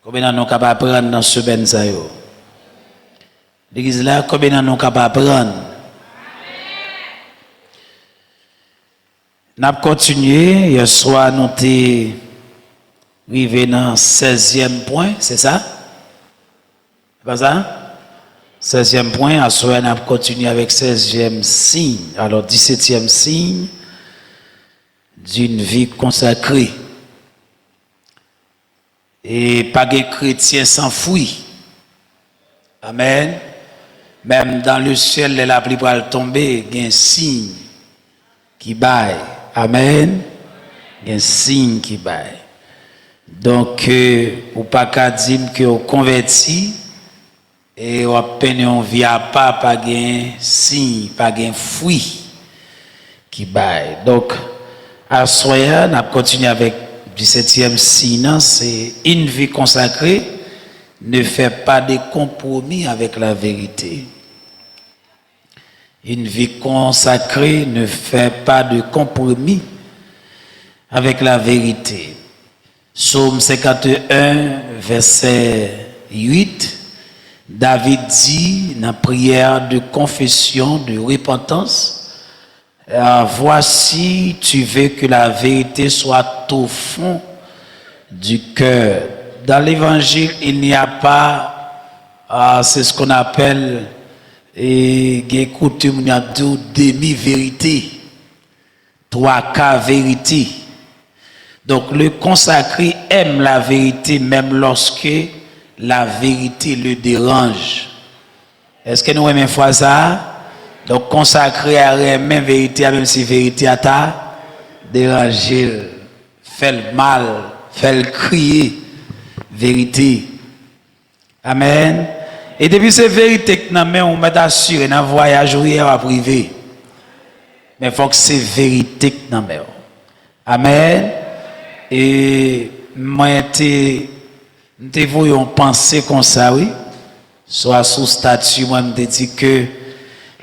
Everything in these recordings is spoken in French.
Combien nous capables prendre dans ce ben ça yo? L'église là, combien nous capables prendre? N'a continué hier soir nous t'es arrivé dans 16e point, c'est ça? C'est pas ça? 16e point, à soir n'a continué avec 16e signe. Alors 17e signe d'une vie consacrée. Et pas de chrétien s'enfuit. Amen. Même dans le ciel, la pluie va tomber, il y a un signe qui baille. Amen. Il y a un signe qui baille. Donc, ou pas qu'à dire que vous converti et ou à peine on vient pas de signe, pas de fruit qui baille. Donc, à soir, on a continué avec 17e signe, c'est une vie consacrée ne fait pas de compromis avec la vérité. Une vie consacrée ne fait pas de compromis avec la vérité. Psaume 51, verset 8, David dit dans la prière de confession, de repentance, voici, tu veux que la vérité soit au fond du cœur. Dans l'évangile, il n'y a pas, c'est ce qu'on appelle, et coutume, il y a deux demi-vérités, 3 quarts vérité. Donc le consacré aime la vérité même lorsque la vérité le dérange. Est-ce que nous aimons fois ça? Donc consacré à la même vérité, même si la vérité a ta dérangé, fait le mal, fait le crier, vérité. Amen. Et depuis ces vérités que nous on met assuré dans le voyage à privé. Mais il faut que c'est vérité que nous mettons. Amen. Et moi, je voyons penser comme ça, oui. Soit sous statut, moi, je dis que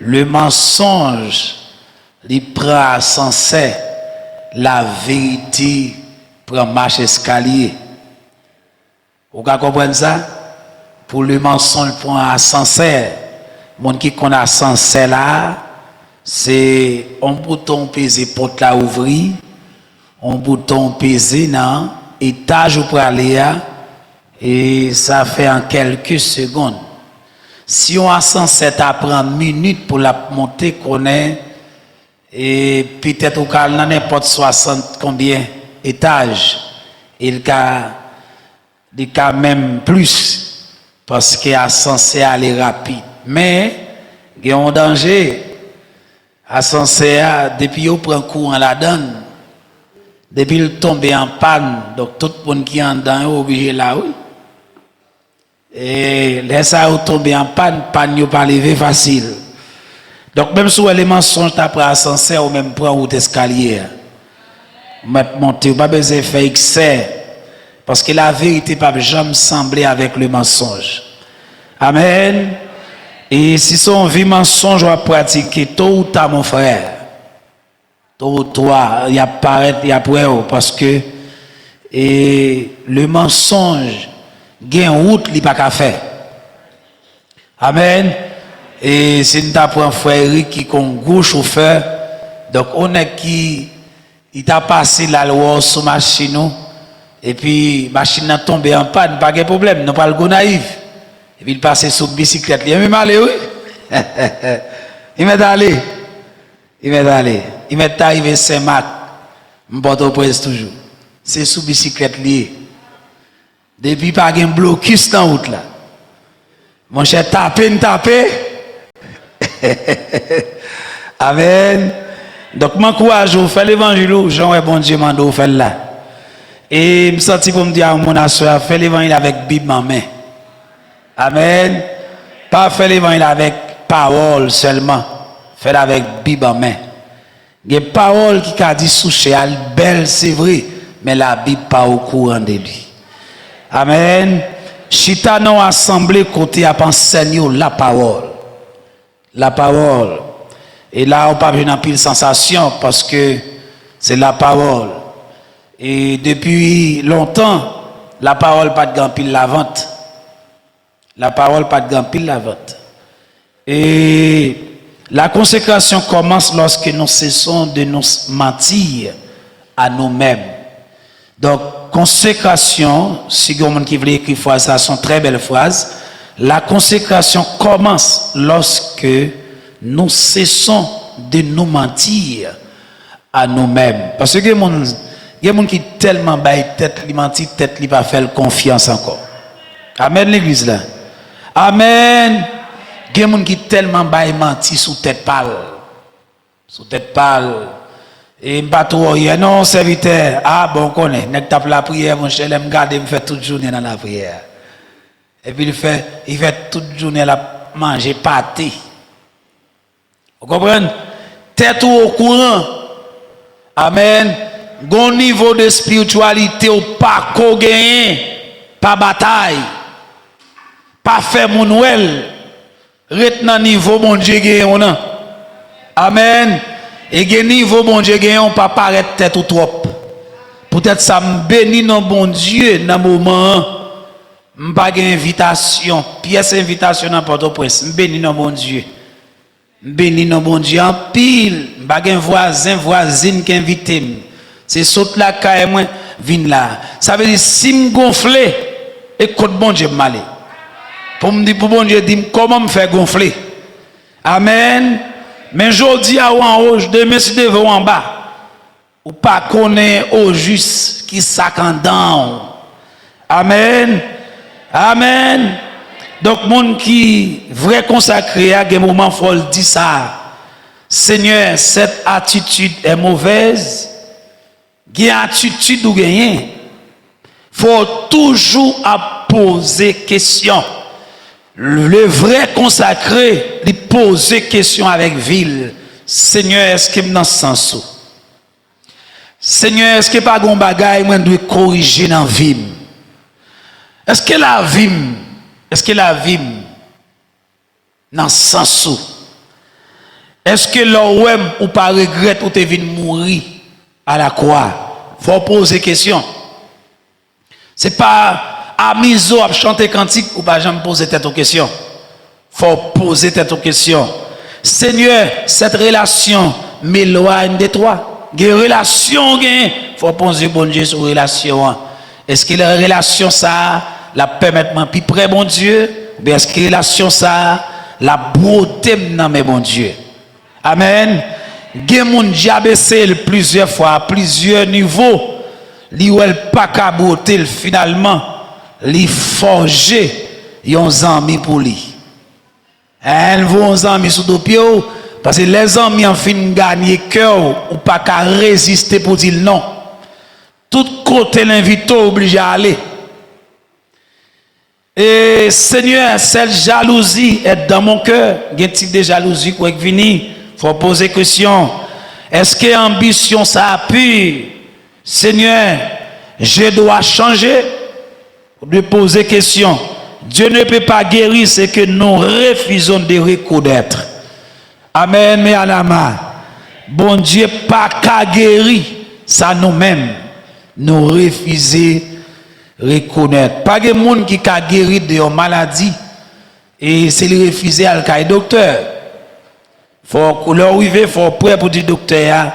le mensonge, il prend sans cesse la vérité prend marche escalier. Vous comprenez ça? Pour le mensonge, il prend ascenseur. Mon qui connaît ascenseur là, c'est un bouton pesé porte la ouvrir, un bouton pesé dans étage pour aller et ça fait en quelques secondes. Si on a 107 à prendre minutes pour la monter, qu'on est, et peut-être au cas n'importe 60 combien étages, il y a même plus, parce qu'il est censé aller rapide. Mais, il y a un danger, à censé, depuis qu'il prend courant la donne, depuis qu'il tombe en panne, donc tout le monde qui est en dedans est obligé là, oui. Et laisse ça tomber en panne, panne n'est pas levé facile. Donc même si les mensonges après ascenseur ou même prend route escalier, monter, pas besoin de faire excès, parce que la vérité ne peut jamais sembler avec le mensonge. Amen. Et si son vie mensonge va pratiquer tôt ou tard mon frère, tôt ou tard il y a paraître, il y a pour parce que le mensonge gain route li pas qu'à faire. Amen. Et si nous t'apprend frère Eric qui est un gros chauffeur, donc on est qui il t'a passé la loi sur machine et puis machine a tombé en panne, pas de problème, non pas le go naïf. Et puis il passe sur bicyclette, il met aller oui. Il m'est allé. Il m'est arrivé Saint-Marc. M'porte-au-Prince toujours. C'est sous bicyclette lié. Depuis pas un blocus dans la route là. Mon cher tapé. Amen. Donc m'encourage vous faire l'évangile, Jean et bon Dieu mando faire là. Et me senti pour me dire à mon associé faire l'évangile avec Bible en main. Amen. Pas faire l'évangile avec parole seulement, faire avec Bible en main. Il y a des paroles qui a dit souché belle c'est vrai, mais la Bible pas au courant de lui. Amen. Chita non assemblé côté à enseigner la parole. La parole. Et là, on parle d'une pile sensation parce que c'est la parole. Et depuis longtemps, la parole pas de grand pile la vente. La parole pas de grand pile la vente. Et la consécration commence lorsque nous cessons de nous mentir à nous-mêmes. Donc, consécration, si vous avez qui veut écrire phrase, ça sont très belles phrases. La consécration commence lorsque nous cessons de nous mentir à nous-mêmes. Parce que il y a des gens qui tellement baillent tête, ils mentent tête, ils ne pas faire confiance encore. Amen l'église là. Amen. Il y a des gens qui tellement baillent mentir sous tête pâle. Sous tête pâle. Et pas trop non serviteur. Ah bon connaît, nek tape la prière mon cher, me garder me fait toute journée dans la prière. Et puis il fait toute journée la manger pâté. Vous comprenez? Tête au courant. Amen. Gon niveau de spiritualité ou pas ko gagner, pas bataille. Pas faire mon Noël. Retenant niveau mon Dieu gagne. Amen. Et gen niveau bon Dieu gagne on pas paraître tête ou trop. Peut-être ça me bénit non bon Dieu dans moment m'pas gen invitation, pièce invitation dans Port-au-Prince, me bénit non bon Dieu. Me bénit non bon Dieu en pile, m'pas gen voisine qui invite. C'est saute la caille moi vinn là. Ça veut dire si me gonfler écoute bon Dieu m'aller. Pour me dire pour bon Dieu dit comment me faire gonfler. Amen. Mais aujourd'hui, à en haut, demain, si devant en bas, ou pas connaître au juste qui s'accendant. Amen. Amen. Donc, monde qui vrai consacré à des moments faut dire ça. Seigneur, cette attitude est mauvaise. Quelle attitude ou gagner? Faut toujours poser question. Le vrai consacré, il pose question avec ville. Seigneur, est-ce que dans ce sens? Seigneur, est-ce que pas gon bagay moi doit corriger dans vie? Est-ce que la vie dans ce sens? Est-ce que l'OM ou pas regrette ou te vinn mourir à la croix? Faut poser question. C'est pas Amizo a chanté cantique ou pas jamais poser tête aux questions. Faut poser tête aux questions. Seigneur, cette relation m'éloigne de toi. Des relations faut poser bon Dieu sur relation. Est-ce que la relation ça la permet plus près bon Dieu ou bien est-ce que la relation ça la beauté dans mes bon Dieu. Amen. Gen moun diabessé plusieurs fois à plusieurs niveaux. Li ou elle pas ka beauté finalement li forger yon zami pour lui. Elle vont amis sous dos pied parce que les amis en fin gagner cœur ou pas qu'à résister pour dire non. Tout côté l'invite obligé à aller. Et Seigneur, cette jalousie est dans mon cœur. Il y a un type de jalousie qui est venu. Faut poser question. Est-ce que ambition ça a pu? Seigneur, je dois changer. De poser question. Dieu ne peut pas guérir ce que nous refusons de reconnaître. Amen, mais alama. Bon Dieu pas qu'à guérir ça nous-mêmes. Nous refuser reconnaître. Pas de monde qui a guéri de une maladie et c'est le refuser à le docteur. Faut leur arriver, faut prêt pour dire docteur.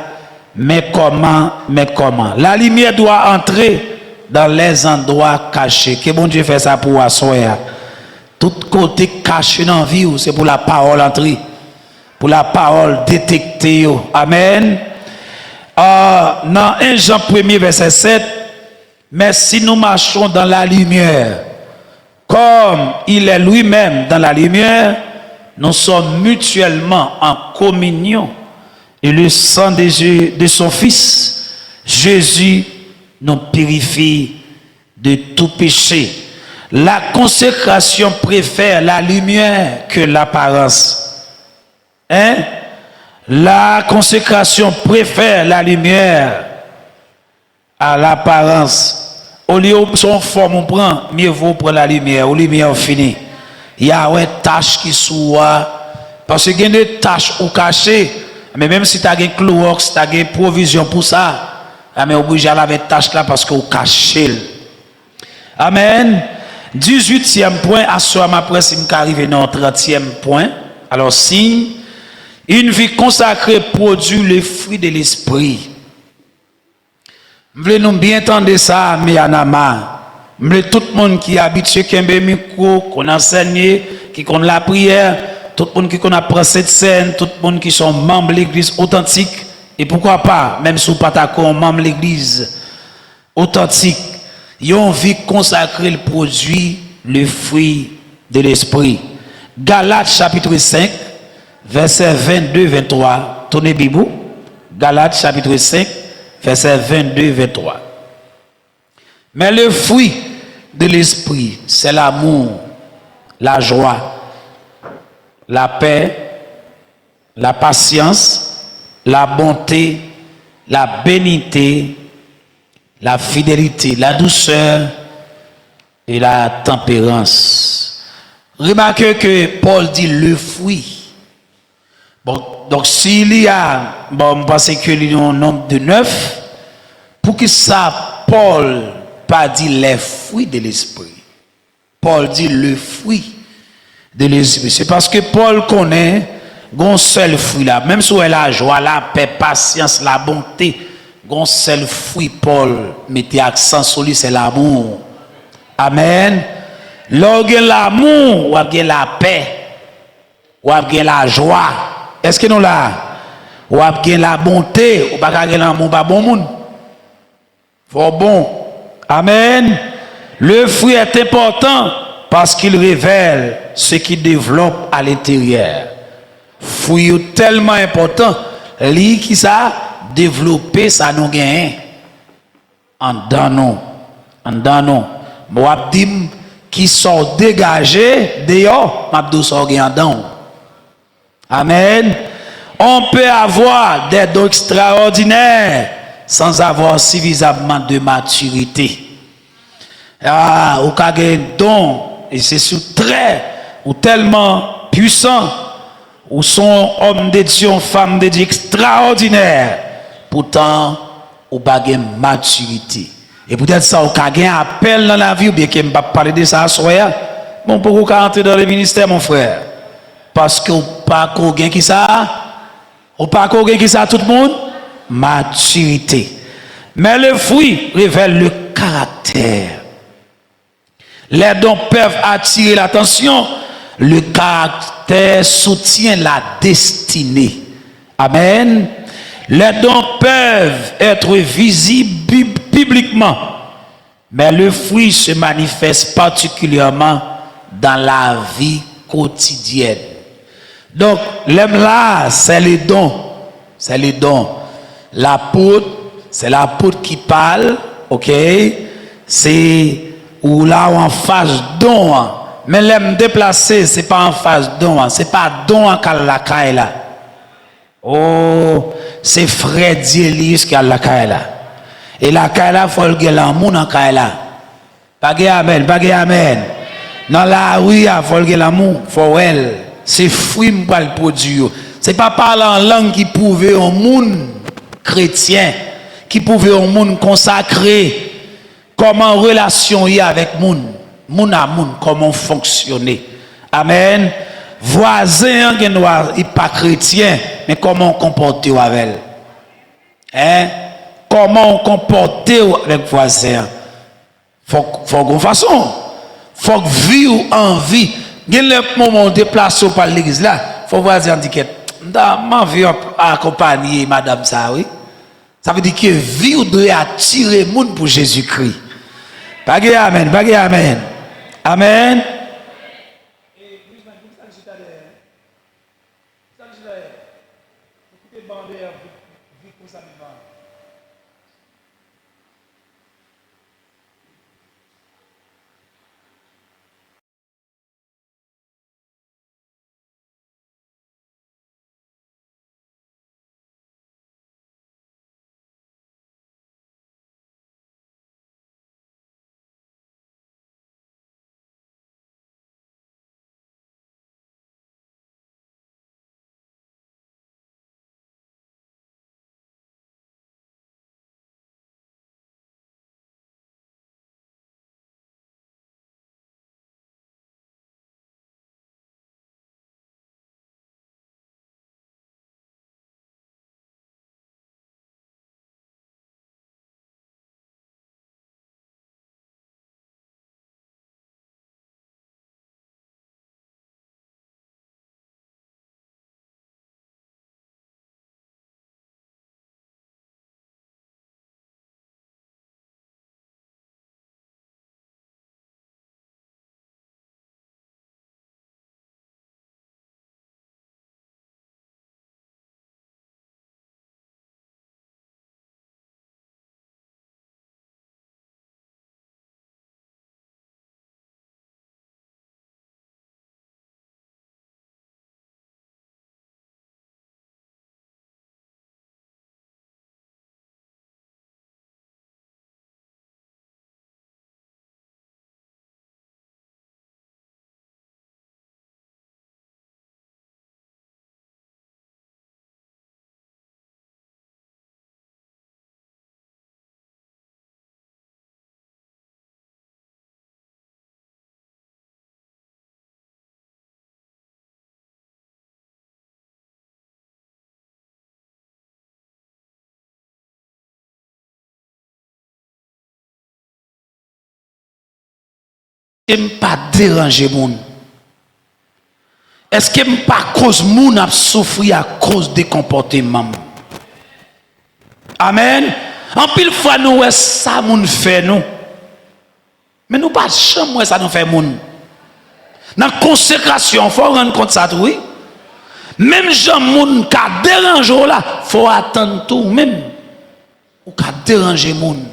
Mais comment? La lumière doit entrer dans les endroits cachés. Que bon Dieu fait ça pour assoir. Tout côté caché dans la vie, c'est pour la parole entrer. Pour la parole détecter. Amen. Dans 1 Jean 1er verset 7, mais si nous marchons dans la lumière, comme il est lui-même dans la lumière, nous sommes mutuellement en communion. Et le sang de son Fils, Jésus, nous purifie de tout péché. La consécration préfère la lumière que l'apparence. Hein? La consécration préfère la lumière à l'apparence. Au lieu de son forme, on prend, mieux vaut prendre la lumière. Au lumière fini. Il y a une tâche qui soit. Parce qu'il y a des tâches ou cachées. Mais même si tu as un Clorox, tu as une provision pour ça. Mais obligé à laver tâche là parce que vous cachez. Amen. 18e point, à ce moment après, si je arrive dans le 30e point. Alors, si une vie consacrée produit le fruit de l'esprit. Vous voulez nous bien entendre ça, mais Anama. Vous voulez tout le monde qui habite chez Kembe Miko, qu'on enseigne, qui connaît la prière, tout le monde qui connaît la cette scène, tout le monde qui sont membres de l'église authentique. Et pourquoi pas, même si vous pas membre de l'église authentique, ils ont vie consacrée le produit, le fruit de l'esprit. Galates chapitre 5, verset 22-23. Tournez Bible. Galates chapitre 5, verset 22-23. Mais le fruit de l'esprit, c'est l'amour, la joie, la paix, la patience, la bonté, la bénignité, la fidélité, la douceur et la tempérance. Remarquez que Paul dit le fruit. Bon, donc s'il y a, bon, on pense qu'il y a un nombre de 9, pour que ça, Paul pas dit les fruits de l'esprit. Paul dit le fruit de l'esprit. C'est parce que Paul connaît un seul fruit là. Même si elle a la joie, la paix, patience, la bonté, un seul fruit, Paul mettait accent sur lui, c'est l'amour. Amen. Lorsque l'amour, ou bien la paix, ou bien la joie. Est-ce que nous là? Ou bien la bonté, ou bien l'amour, pas bon monde. Faut bon. Amen. Le fruit est important parce qu'il révèle ce qui développe à l'intérieur. Fruit tellement important, lui qui ça développer ça nous gagne en dans nous. Moi dis qui sont dégagés dehors, m'a sort en dedans. Amen. On peut avoir des dons extraordinaires sans avoir suffisamment de maturité. Ah, ou qu'a un don, et c'est très ou tellement puissant, ou sont hommes de Dieu, femmes de Dieu extraordinaires, pourtant, ou pas de maturité. Et peut-être ça, ou qu'a un appel dans la vie, ou bien qu'il ne va pas parler de ça à soi. Bon, pourquoi entrer dans le ministère, mon frère? Parce que ou pas qu'on gagne qui ça? Ou pas qu'on gagne qui ça, tout le monde? Maturité. Mais le fruit révèle le caractère. Les dons peuvent attirer l'attention. Le caractère soutient la destinée. Amen. Les dons peuvent être visibles publiquement. Mais le fruit se manifeste particulièrement dans la vie quotidienne. Donc, l'homme là, c'est les dons. C'est les dons. L'apôtre, c'est l'apôtre qui parle. Ok? C'est ou là en phase don, mais l'aime déplacer, c'est pas en phase don, c'est pas don en la caille là. Oh, c'est Fred Dielis qui a la caille là. Et la caille là, faut le l'amour en caille là. Bagay amen, bagay amen. Dans la rue, il faut le l'amour, faut elle. C'est fruit pour le produire. C'est pas parler en langue qui prouve un monde chrétien, qui prouve un monde consacré. Comment relation y avec moun à moun, comment fonctionner. Amen. Voisin qui n'est pas chrétien, mais comment on comporte avec elle. Hein? Comment on comporte avec voisin. Faut qu'on façon. Faut que vivre en vie. Il y a le moment où on déplace par l'église là, faut voisin dire que m'a vu accompagner madame ça oui. Ça veut dire que vie doit attirer moun pour Jésus-Christ. Bagay amen, bagay amen. Amen. que je pas déranger moun? Est-ce que je pas cause moun a souffrir à cause des comportements? Amen. En pile fois nous ça moun fait nous. Mais nous pas jamais ça nous fait moun. Dans la consécration, il faut rendre compte de ça, oui. Même Jean moun qui dérange là, il faut attendre tout même. Ou qui dérange moun.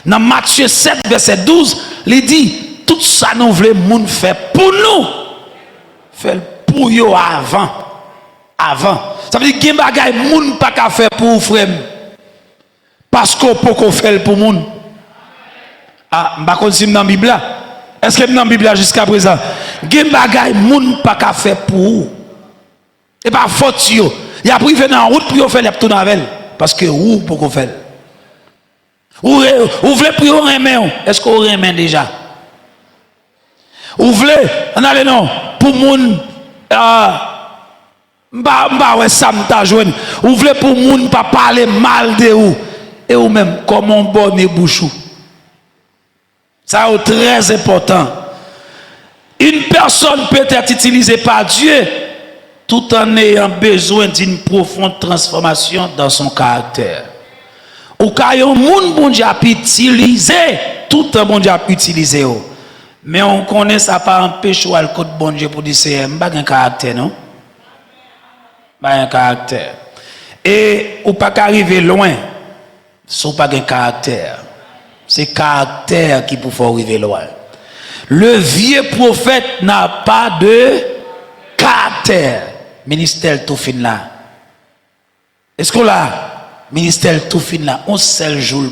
Dans Matthieu 7, verset 12, il dit, tout ça nous voulons moun faire pour nous. Fait pour eux avant. Avant. Ça veut dire qu'il y a des bagages moun pas qu'à faire pour vous, frère. Parce qu'on peut qu'on faire pour moun. Ah, je ne sais pas si dans la Bible. Est-ce que dans la Bible jusqu'à présent, il y a des bagages moun pas qu'à faire pour vous. Et pas faute yo. Il a pris dans la route pour faire les tourner avec. Parce que vous pour qu'on faire. Vous voulez prier au remet. Est-ce qu'on remet déjà? Vous voulez, on a le nom, pour moun, ouais, ça m'ta joine. Vous voulez pour moun pas parler mal de vous. Et vous même, comme on bonne bouchou. Ça est très important. Une personne peut être utilisée par Dieu tout en ayant besoin d'une profonde transformation dans son caractère. Ou quand un monde bon Dieu a utilisé, tout un bon Dieu a utilisé. Mais on connaît ça pas empêche ou le code bon Dieu pour dire c'est pas un caractère, non? Pas un caractère. Et ou pas qu'arriver loin, c'est pas un caractère. C'est caractère qui peut arriver loin. Le vieux prophète n'a pas de caractère. Ministère tout fin là. Est-ce qu'on l'a? Ministère tout fin là. On seul jour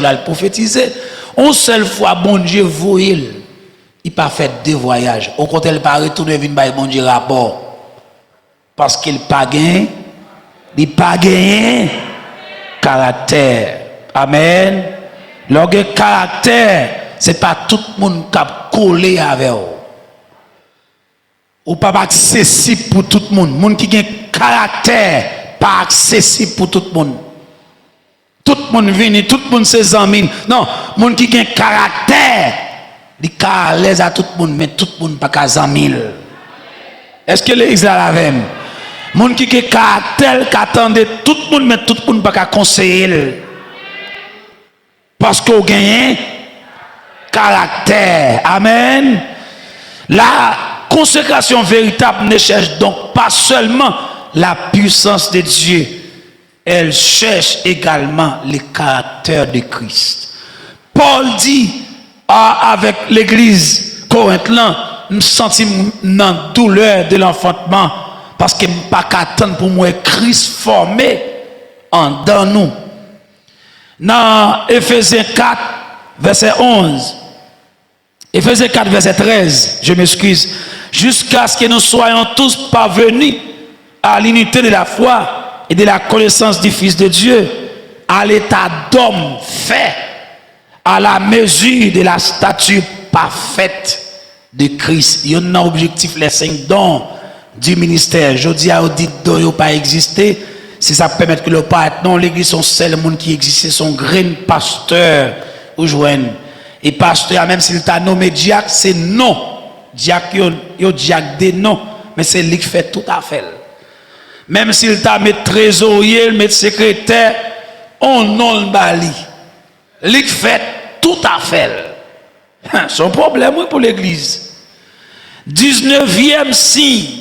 là le prophétiser. On seule fois bon Dieu voyait. Il pas fait deux voyages. Au contraire, il pas retourner venir par bon Dieu rapport. Parce qu'il pas gagné. Il pas gagné caractère. Amen. Le caractère, c'est pas tout le monde qui a collé avec vous. Ou pas accessible pour tout le monde. Monde qui a un caractère, pas accessible pour tout le monde. Tout le monde vient, tout le monde ses amis. Non, monde qui a un caractère, il est à l'aise à tout le monde, mais tout le monde pas qu'à amis. Est-ce que l'église là la même? Monde qui a un caractère, qui attendait tout le monde, mais tout le monde pas qu'à conseiller. Parce qu'on gagne caractère. Amen. La consécration véritable ne cherche donc pas seulement la puissance de Dieu. Elle cherche également le caractère de Christ. Paul dit avec l'église Corinthe, nous sentons une douleur de l'enfantement parce que je ne peux pas attendre pour moi Christ formé dans nous. Dans Ephésiens 4, verset 11, Ephésiens 4, verset 13, je m'excuse, jusqu'à ce que nous soyons tous parvenus à l'unité de la foi et de la connaissance du Fils de Dieu, à l'état d'homme fait, à la mesure de la stature parfaite de Christ. Il y a un objectif, les 5 dons du ministère. Je dis à Audit, dont il n'a pas existé. Si ça permet que le pas être non, l'église son seul monde qui existe, son grain pasteur ou joindre. Et pasteur, même s'il t'a nommé diacre, c'est non. Diacre, yo diacre des noms, mais c'est lui qui fait tout à fait. Même s'il t'a mis trésorier, met secrétaire, on non le bali. Lui qui fait tout à fait. Son problème pour l'église. 19e signe.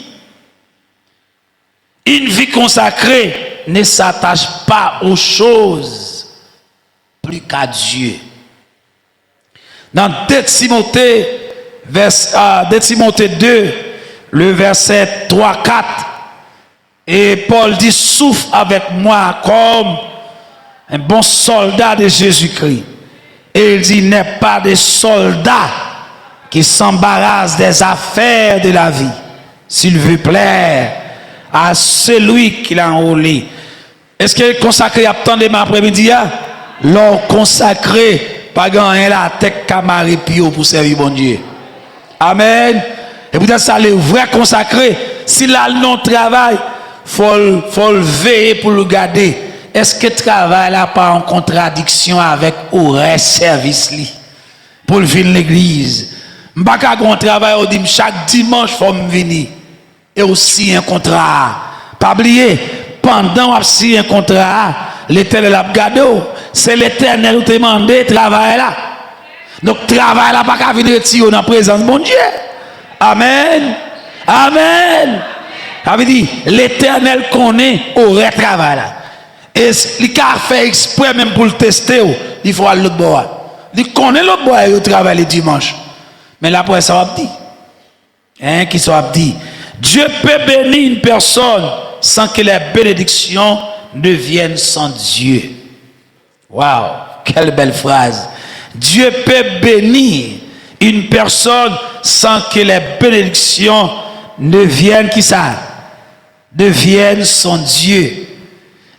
Une vie consacrée ne s'attache pas aux choses plus qu'à Dieu. Dans 2 Timothée 2, le verset 3-4, et Paul dit, souffre avec moi comme un bon soldat de Jésus-Christ. Et il dit, n'est pas des soldats qui s'embarrassent des affaires de la vie, s'il veut plaire à celui qui l'a enrôlé. Est-ce que consacré à tant de après-midi? L'or consacré, pas gagner la tête camarade pio pour servir bon Dieu. Amen. Et peut-être ça, le vrai consacré, s'il a le non-travail, faut veiller pour le garder. Est-ce que le travail n'a pas en contradiction avec le reste service li? Pour le venir l'église, M'baka gon travail on dit chaque dimanche faut me venir et aussi un contrat. Pas oublier pendant on signé un contrat, l'Éternel a gardé, c'est l'Éternel qui t'a demandé travail là. Donc travail là pas qu'à venir retirer dans la présence de mon Dieu. Amen. Amen. Ça veut dire l'Éternel connaît au travail là. Et il a fait exprès même pour le tester, il faut aller l'autre bord. Il connaît l'autre bord et il travaille le dimanche. Mais là après ça va dire. Hein, qui soit dit. Dieu peut bénir une personne sans que les bénédictions ne viennent sans Dieu. Waouh, quelle belle phrase. Dieu peut bénir une personne sans que les bénédictions ne viennent, qui ça? Ne viennent sans Dieu.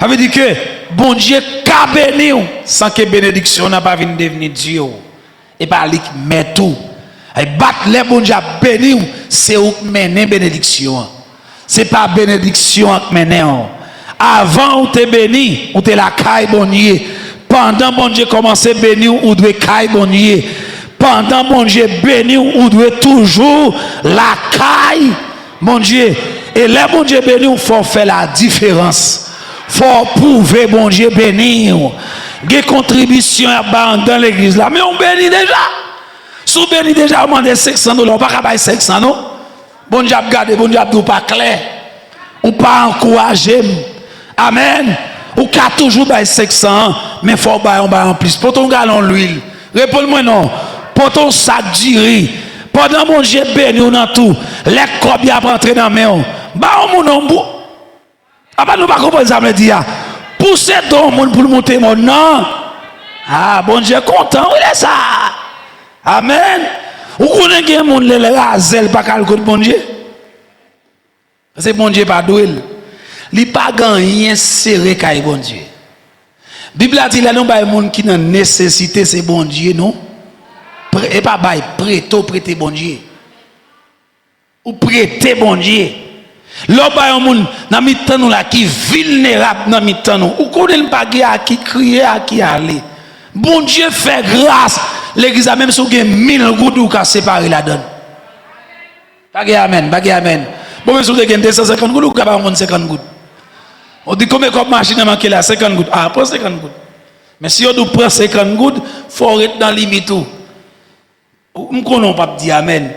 Ça veut dire que bon Dieu qu'a béni sans que bénédiction n'a pas venu devenir Dieu. Et pas lui qui met tout. Et battre les bon Dieu béni, c'est où mener bénédiction. C'est pas bénédiction qui mène. Avant ou te béni, ou te la caille bon Dieu. Pendant bon Dieu commence à bénir, ou doit caille bon Dieu. Pendant bon Dieu béni, ou doit toujours la caille mon Dieu. Et les bon Dieu béni, il faut faire la différence. Faut prouver bon Dieu béni. Des contributions dans l'église là, mais on bénit déjà. Si on bénit déjà, on demande 500 $, on pas payer 500 non. Bon Dieu a gardé, bon Dieu a pas clair. On pas encourager. Amen. Ou qu'a toujours bail 500, mais faut bail en plus. Pour ton gallon l'huile. Réponds-moi non. Pour ton sac de riz. Pendant mon Dieu béni ou dans tout, les cobs y a rentré dans main. Ba on mon bout. Ah bah nous pas comprendre ça me dire. Pousser ton monde pour monter mon non. Ah bon Dieu content, il est ça. Amen. Ou connaît que monde le razel pas calcul bon Dieu. Parce que bon Dieu pas doué. Il pas rien serré kay bon Dieu. Bible a dit là non ba monde qui dans nécessité c'est bon Dieu non. Et pas bail prêter bon Dieu. Ou prêter bon Dieu. L'autre ba un monde dans mi-temps nous là qui vulnérable dans mi-temps nous. Ou connaît pas à qui crier à qui aller. Bon Dieu fait grâce. L'église a même si vous avez 1000 gouttes ou qu'à séparer la donne. Bagay amen, bagay amen. Bon même si vous avez 250 gouttes ou qu'à pas 50 gouttes. On dit combien de machine a manqué là 50 gouttes. Ah, prends 50 gouttes. Mais si on prend 50 gouttes, faut être dans limite tout. On connaît pas dire amen.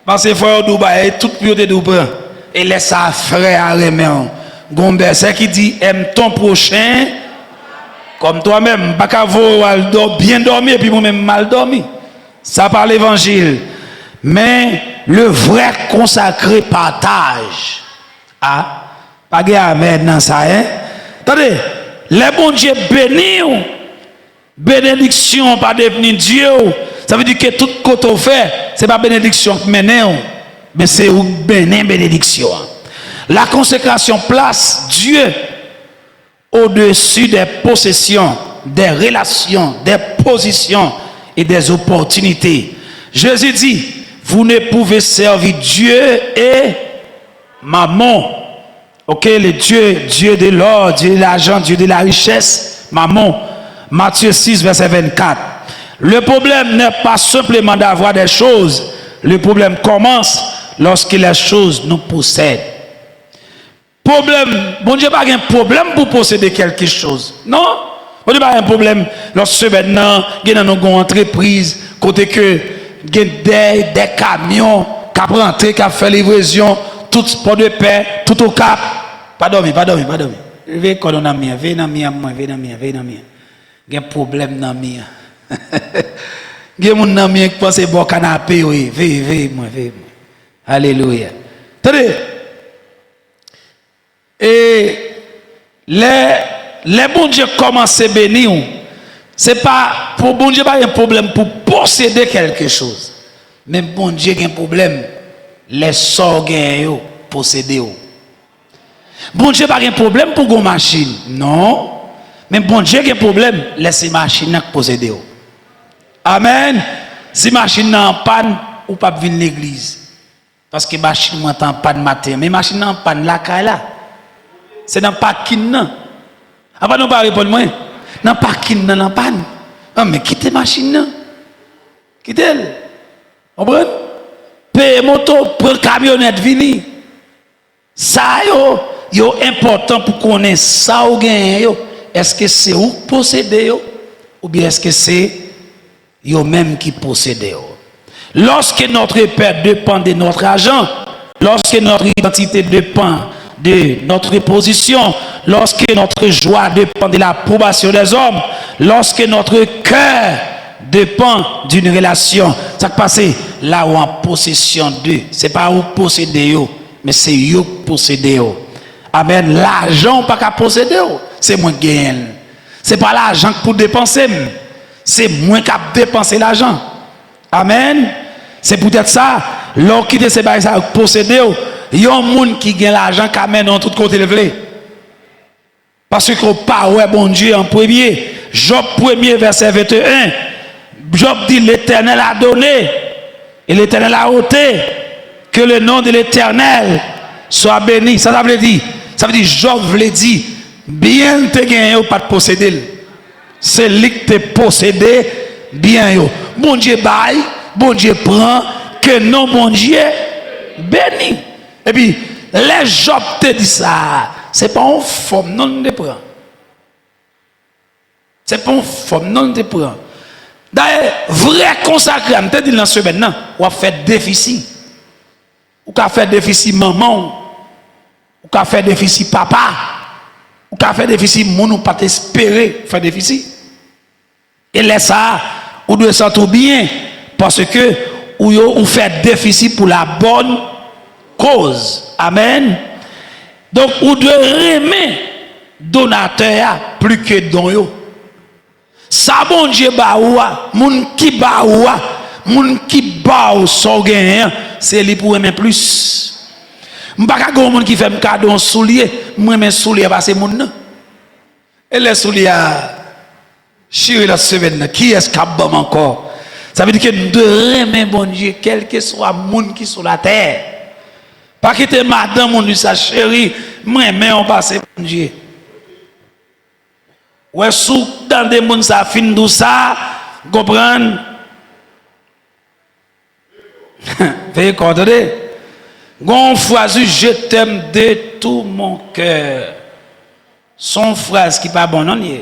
Parce que faut Dubaï tout pied de prend et laisse ça frère à remer. Gombe c'est qui dit aime ton prochain comme toi-même, pas qu'à bien dormir et puis moi-même mal dormi. Ça parle l'évangile. Mais le vrai consacré partage. Ah, pas de amen dans ça, hein? Attendez, les bons dieux bénis, bénédiction pas devenir Dieu. Ça veut dire que tout ce qu'on fait, ce n'est pas bénédiction qui mène, mais c'est une bénédiction. La consécration place Dieu au-dessus des possessions, des relations, des positions et des opportunités. Jésus dit, vous ne pouvez servir Dieu et mammon. Ok, le Dieu de l'or, Dieu de l'argent, Dieu de la richesse, mammon. Matthieu 6, verset 24. Le problème n'est pas simplement d'avoir des choses. Le problème commence lorsque les choses nous possèdent. Problème, bon Dieu pas un problème pour posséder quelque chose. Non, bon Dieu pas un problème lorsque maintenant il y a une entreprise côté que des camions qui rentrent, qui fait livraison, tout pot de paix, tout au cap. Pas dormir. Venez quand on a mis, venez dans mien. Il y a un problème dans mien. Il y a un homme qui pense bon canapé, oui, venez moi. Alléluia. Attendez. Et les bon Dieu commencent à bénir. C'est pas pour bon Dieu pas un problème pour posséder quelque chose. Mais bon Dieu a un problème les sorgues posséder. Bon Dieu pas un problème pour une machine. Non. Mais bon Dieu a un problème laisser machine posséder. Amen. Si machine en panne ou pas venir l'église. Parce que machine m'entend pas de matin, mais machine en panne la là. C'est dans le parking. Après, nous pas répondre moi. Dans le parking, dans la panne. Ah, mais quittez la machine. Quittez-le. Comprenez? Paye moto, prend camionnette, vini. Ça, yo important pour connaître ça ou gagne. Est-ce que c'est vous possédez ou bien est-ce que c'est yo même qui possédez? Lorsque notre père dépend de notre argent, lorsque notre identité dépend de notre position, lorsque notre joie dépend de l'approbation des hommes, lorsque notre cœur dépend d'une relation, ça passe là où en possession d'eux, c'est pas où posséder, mais c'est eux posséder. Amen. L'argent pas qu'à posséder, c'est moi qui gagne. C'est pas l'argent pour dépenser, c'est moi qui dépenser l'argent. Amen. C'est peut-être ça, lorsqu'il quitte ces bagages à posséder, il y a un monde qui gagne l'argent qui amène dans tout côté levé. Parce que pas ouais bon Dieu en premier. Job 1er verset 21. Job dit l'Éternel a donné et l'Éternel a ôté. Que le nom de l'Éternel soit béni. Ça veut dire Job veut dire bien te gagner ou pas te posséder. C'est lui qui te possédé bien yo. Bon Dieu baille, bon Dieu prend, que non bon Dieu béni. Et puis les Job te dit ça, c'est pas une forme non te prend. C'est pas une forme non te prend. D'ailleurs, vrai consacré, je te dis dans ce maintenant, on va faire déficit. Ou qu'a fait déficit maman, ou qu'a fait déficit papa, ou qu'a fait déficit mon ou pas t'espérer faire déficit. Et laisse ça, ou doit sentir bien, parce que ou fait déficit pour la bonne cause. Amen. Donc, ou doit aimer donateur plus que don yo. Ça bon Dieu baoua, moun qui baoua, moun qui bao so gagnant, c'est lui pour aimer plus. M'pa ka moun qui fait un cadeau en soulier, moi mes souliers passer moun nan. Et les souliers chéri la semaine, qui est-ce qui a bon encore? Ça veut dire que nous devons aimer bon Dieu, quel que soit le monde qui est sur la terre. Pas que t'es madame, mon Dieu, sa chérie, moi, mais on passe bon Dieu. Ouais, sous dans des mondes, ça finit tout ça, comprendre? Veuillez comprendre. Gon phrase, je t'aime de tout mon cœur. Son phrase qui pas bon, non, il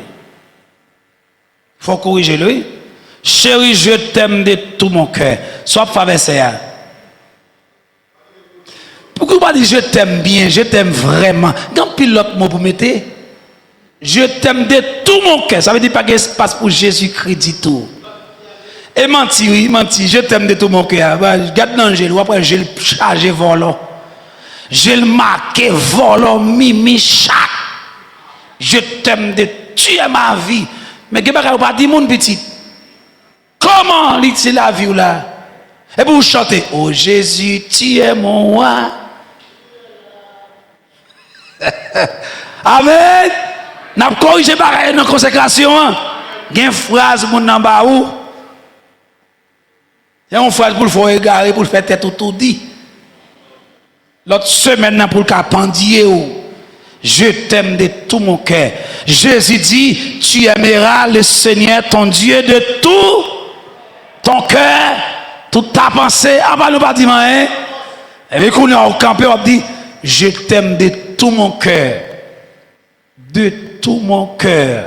faut corriger lui. Chérie, je t'aime de tout mon cœur. Soit faveur ça. Pourquoi pas dire je t'aime bien, je t'aime vraiment? Quand pilote mot pour mettre, je t'aime de tout mon cœur. Ça veut dire pas qu'il y a espace pour Jésus-Christ tout. Et menti, oui, menti, je t'aime de tout mon cœur. Garde l'angèle, ou après je le charge volant. Je le marque volant, mimi, chat. Je t'aime de tu es ma vie. Mais que pas dire mon petit. Comment c'est la vie là? Et pour chanter, oh Jésus, tu es mon roi. Amen. N'a corrigé pareil dans consécration. Il y a une phrase mon namba ou. Il y a une phrase pour le faire égarer, pour le faire tête tout dit. L'autre semaine pour le capendier ou. Je t'aime de tout mon cœur. Jésus dit, tu aimeras le Seigneur ton Dieu de tout ton cœur, toute ta pensée. Ah bah nous pas dire hein. Et puis qu'on est au campé, on dit, je t'aime de tout mon cœur. De tout mon cœur.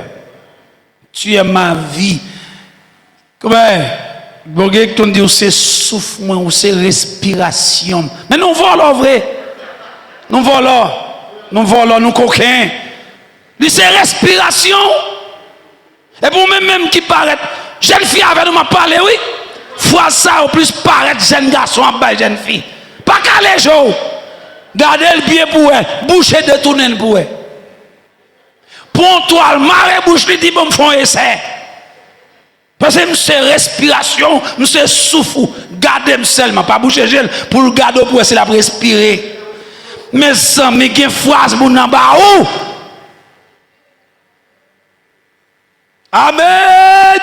Tu es ma vie. Comment? Bon, on dit c'est souffle, ou c'est respiration. Mais nous volons vrai. Nous volons. Nous volons, nous coquins. C'est respiration. Et pour même qui paraît, jeune fille avec nous m'a parlé, oui. Fois ça, au plus paraît jeune garçon en bas, jeune fille. Pas qu'à les jours. Gardez le pied pour elle, boucher de tourner pour elle. Pour toi, le maré bouche lui dit, bon, me font essai. Parce que c'est respiration, c'est souffle. Gardez seulement, pas boucher gel, pour le garder pour essayer de respirer. Mais ça, mais qu'il y a une phrase pour nous en bas où? Amen.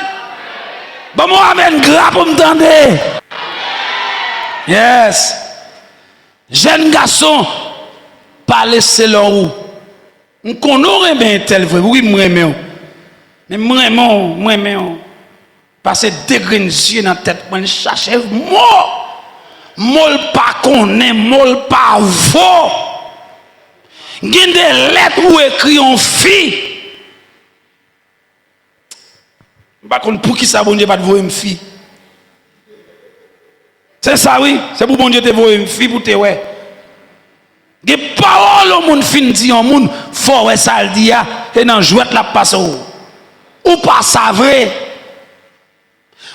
Bon, moi, amen, grave pour me tendre. Yes. Jeune garçon, parlez selon où? On connaît bien tel vrai, oui, moi, mais moi, passer des graines yeux dans la tête, moi, chercher moi. mol pas connaît, mol pas vaut. Il y a des lettres où écrit en fille. Par contre, pour qui ça, bon Dieu, pas de voir une fille? C'est ça, oui. C'est pour bon Dieu te voir une fille pour te ouais. Des paroles au monde fin dit au monde, faut ouais ça le dit, et dans jouette la passe ou pas ça vrai.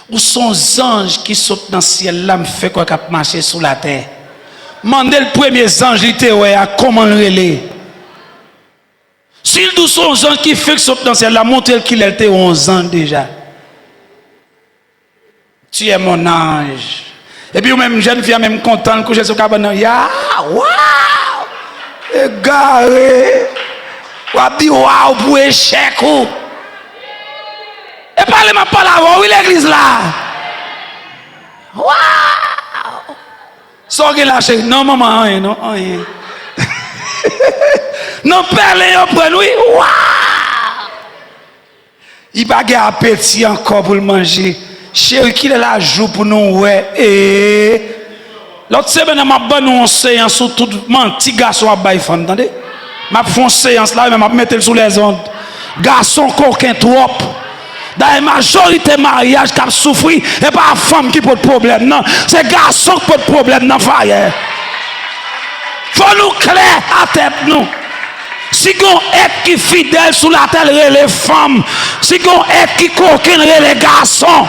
Ou sont anges qui sautent dans le ciel là, me fait quoi qu'à marcher sur la terre. Mandez le premier ange, il te ouais, à comment le relais. S'il nous sont anges qui fait que sautent dans le ciel là, montrez qu'il était 11 ans déjà. Tu es mon ange. Et puis même jeune fille même contente coucher sur cabane. Ya, waouh! Égaré. Ou a dit waouh pour échec ou. Et parlez-moi pas là, oui l'église là. Waouh! Sorgez la chérie. Non maman, rien, non, rien. Non parlez au prendre oui. Waouh! Il va gagner appétit encore pour le manger. Chérie, qui est là joue pour nous ouais. Et l'autre semaine m'a bonne une séance sur tout menti garçon à bail femme, entendez? M'a fait une séance là, m'a mettre sous les ondes. Garçon coquin trop. Dans la majorité mariage qui a souffert, et pas la femme qui pose problème, non. C'est garçon qui pose problème dans le faut nous clair à tête nous. Si on est qui fidèle sous la terre, les femmes. Si on est qui coquin, les garçons.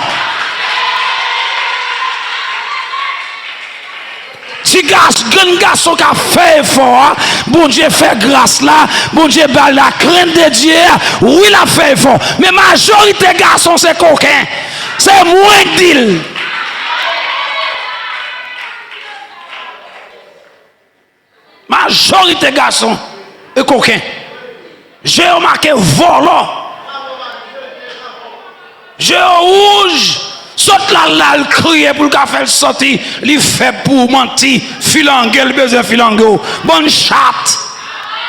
Si un garçon qui a fait effort, bon Dieu fait grâce là, bon Dieu bat la crainte de Dieu, oui il a fait effort. Mais majorité garçon c'est coquin, c'est moins d'île. Majorité garçon et coquin. J'ai remarqué volant. J'ai rouge. Saute là, il crie pour le faire sortir. Il fait pour mentir. Filangue, il besoin de filangue. Bonne chatte.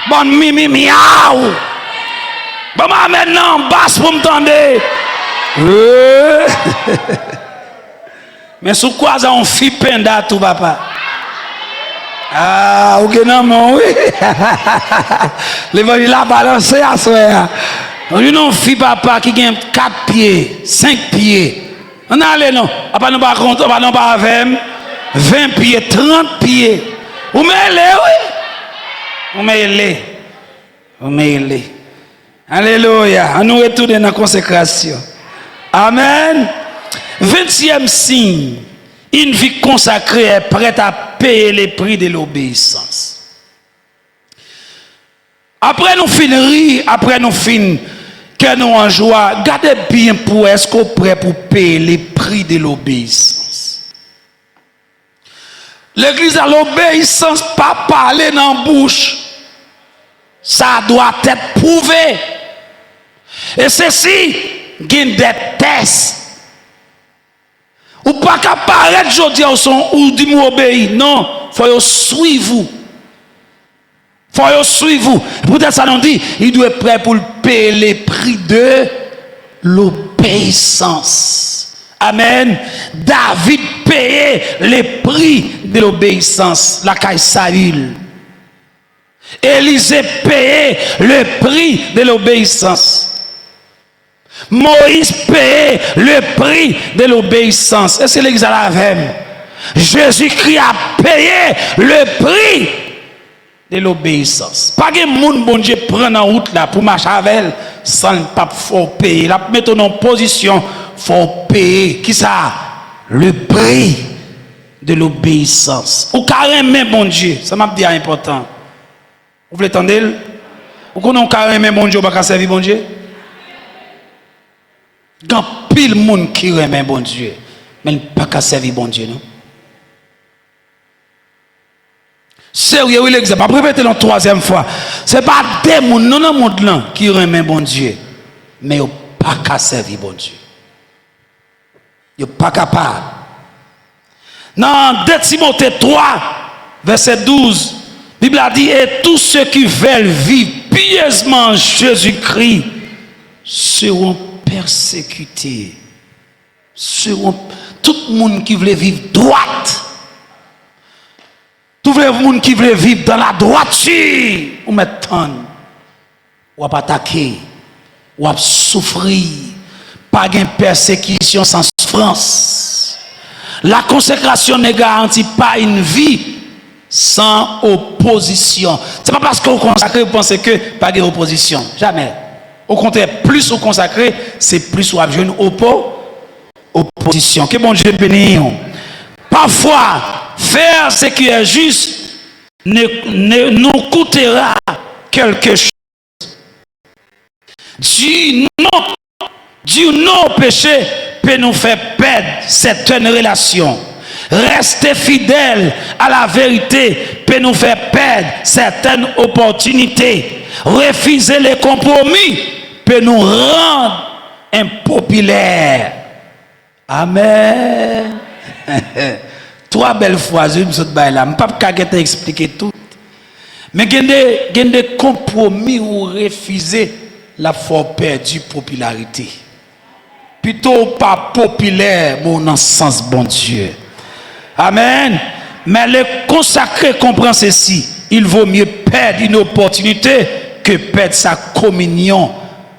Bonne mimi miaou. Bon, maintenant, basse pour m'entendre. Mais sous quoi ça on fit penda tout papa? Ah, ok, non, non, oui. L'évangile a balancé à soi. On a un fille papa qui a 4 pieds, 5 pieds. On a allé non. Après nous pas compte, on va pas avec 20 pieds, 30 pieds. Vous mêlez, oui. Vous mêlez. Vous mêlez. Alléluia. On nous retourne dans la consécration. Amen. 20e signe. Une vie consacrée est prête à payer les prix de l'obéissance. Après nous finir, après nous finir, que nous en joie, gardez bien pour est-ce qu'on est prêt pour payer les prix de l'obéissance. L'église à l'obéissance, pas parler dans la bouche. Ça doit être prouvé. Et ceci, il y a des tests. Ou pas qu'à paraître aujourd'hui ou dit obéir. Non, il faut suivre vous. Il faut suivre vous. Peut-être ça nous dit, il doit être prêt pour payer les prix de l'obéissance. Amen. David payait les prix de l'obéissance. La caille Saül. Élisée payait le prix de l'obéissance. Moïse payait le prix de l'obéissance. Et c'est l'église à la veine. Jésus-Christ a payé le prix de l'obéissance. Pas que monde bon Dieu prenne en route là pour marcher avec elle sans le pape faut payer. La mettre en position, faut payer. Qui ça? Le prix de l'obéissance. Ou carrément bon Dieu. Ça m'a dit important. Vous voulez entendre? Ou qu'on carrément bon Dieu, pas servir bon Dieu? Il y a pile de monde qui remet bon Dieu, mais il n'a pas servir bon Dieu, non? Sérieux, oui, l'exemple. Après, répétez la 3e fois. Ce n'est pas des gens, non, non, monde là, qui remet bon Dieu, mais il n'a pas servir bon Dieu. Il n'est pas capable. Dans 2 Timothée 3, verset 12, la Bible a dit, et tous ceux qui veulent vivre pieusement en Jésus-Christ seront persécutés. Seront tout le monde qui veut vivre droite monde qui veut vivre dans la droiture, ou mettre ou attaquer, ou souffrir, pas de persécution sans souffrance. La consécration ne garantit pas une vie sans opposition. Ce n'est pas parce qu'on consacre, vous pensez que pas de opposition. Jamais. Au contraire, plus vous consacrez, c'est plus vous avez une opposition. Que bon Dieu bénisse. Parfois, faire ce qui est juste nous coûtera quelque chose. Dieu non au péché peut nous faire perdre certaines relations. Rester fidèle à la vérité peut nous faire perdre certaines opportunités. Refuser les compromis peut nous rendre impopulaires. Amen. Trois belles fois, je ne sais pas expliquer tout. Mais il y a des compromis ou refuser la fort perdue popularité. Plutôt pas populaire, mais dans le sens bon Dieu. Amen. Mais le consacré comprend ceci. Il vaut mieux perdre une opportunité que perdre sa communion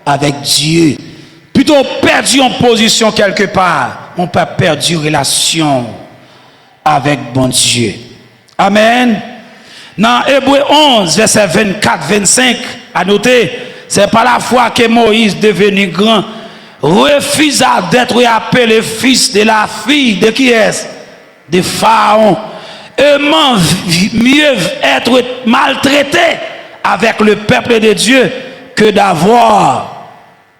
avec Dieu. Plutôt perdu en position quelque part, on peut perdre une relation avec bon Dieu. Amen. Dans Hébreux 11, verset 24-25, à noter, c'est par la foi que Moïse, devenu grand, refusa d'être appelé fils de la fille de qui est-ce? De Pharaon. Aimant mieux être maltraité avec le peuple de Dieu que d'avoir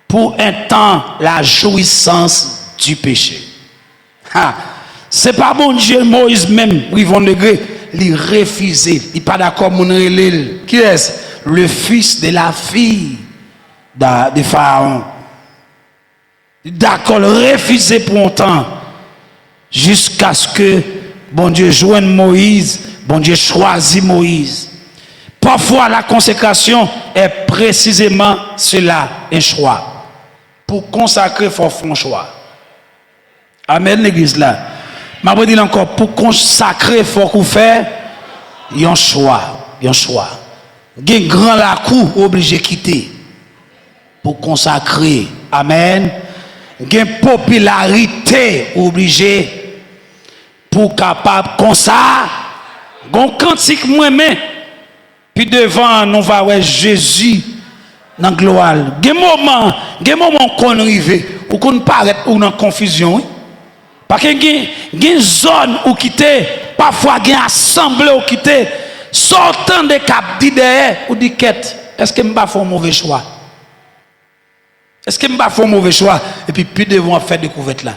pour un temps la jouissance du péché. C'est pas bon Dieu, Moïse même, ils vont degré, il refuser, il n'est pas d'accord, mon relève. Qui est-ce? Le fils de la fille de Pharaon. D'accord, refuser pour un temps, jusqu'à ce que bon Dieu joigne Moïse, bon Dieu choisit Moïse. Parfois, la consécration est précisément cela, un choix. Pour consacrer, il faut faire un choix. Amen, l'église là. Je vais dire encore, pour consacrer, il faut qu'on fasse un choix. Un choix. Un grand lacou obligé de quitter. Pour consacrer. Amen. Une popularité obligée pour capable comme ça. Un cantique moi-même. Puis devant, nous va voir Jésus dans la gloire. Il y a un moment qu'on arrive, ou qu'on paraît ou dans confusion. Parce qu'il y a une zone où quitter, parfois il y a une assemblée où quitter, sortant de cap d'idées ou de quête. Est-ce que je ne vais pas faire un mauvais choix? Est-ce que je ne vais pas faire un mauvais choix? Et puis devant faire découverte là.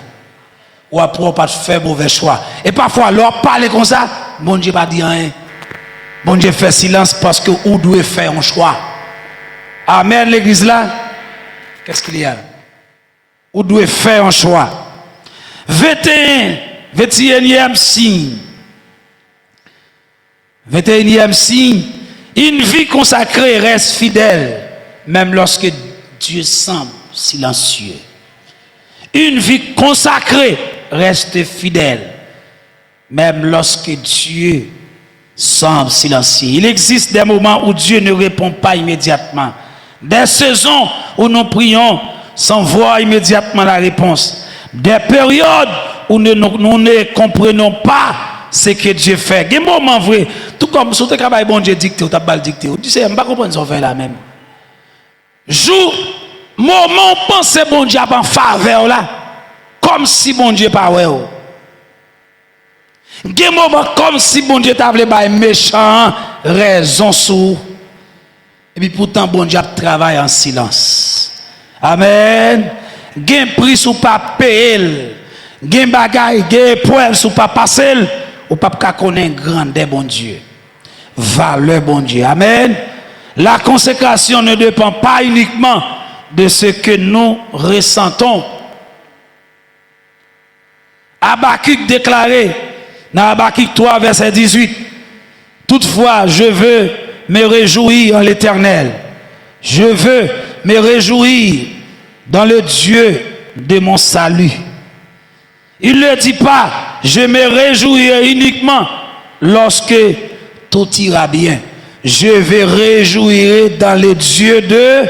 Ou après on pas faire mauvais choix. Et parfois, leur parler comme ça, bon Dieu pas dire rien. Bon Dieu fait silence parce que vous devez faire un choix. Amen, l'église là. Qu'est-ce qu'il y a? Vous devez faire un choix. 21e signe. 21e signe. Une vie consacrée reste fidèle, même lorsque Dieu semble silencieux. Une vie consacrée reste fidèle, même lorsque Dieu semble silencieux. Il existe des moments où Dieu ne répond pas immédiatement. Des saisons où nous prions sans voir immédiatement la réponse. Des périodes où nous ne comprenons pas ce que Dieu fait. Il y a des moments vrais, tout comme si tu as bon Dieu dicté, tu as pas dicté. Tu sais, je ne comprends pas ce qu'on fait là même. Jour, moment, pensez bon Dieu en faveur là, comme si bon Dieu pas ouais. Il y a des moments comme si bon Dieu t'avait pas méchant, raison sous. Et puis pourtant, bon Dieu travaille en silence. Amen. Gain prix sous pas payer, gain bagaille, gain poème sous pas passer, ou pas connaître grandeur bon Dieu, valeur bon Dieu. Amen. La consécration ne dépend pas uniquement de ce que nous ressentons. Habakkuk déclaré dans Habakkuk 3 verset 18, toutefois je veux me réjouir en l'Éternel, je veux me réjouir dans le Dieu de mon salut. Il ne dit pas, je me réjouirai uniquement lorsque tout ira bien. Je vais réjouir dans les dieux de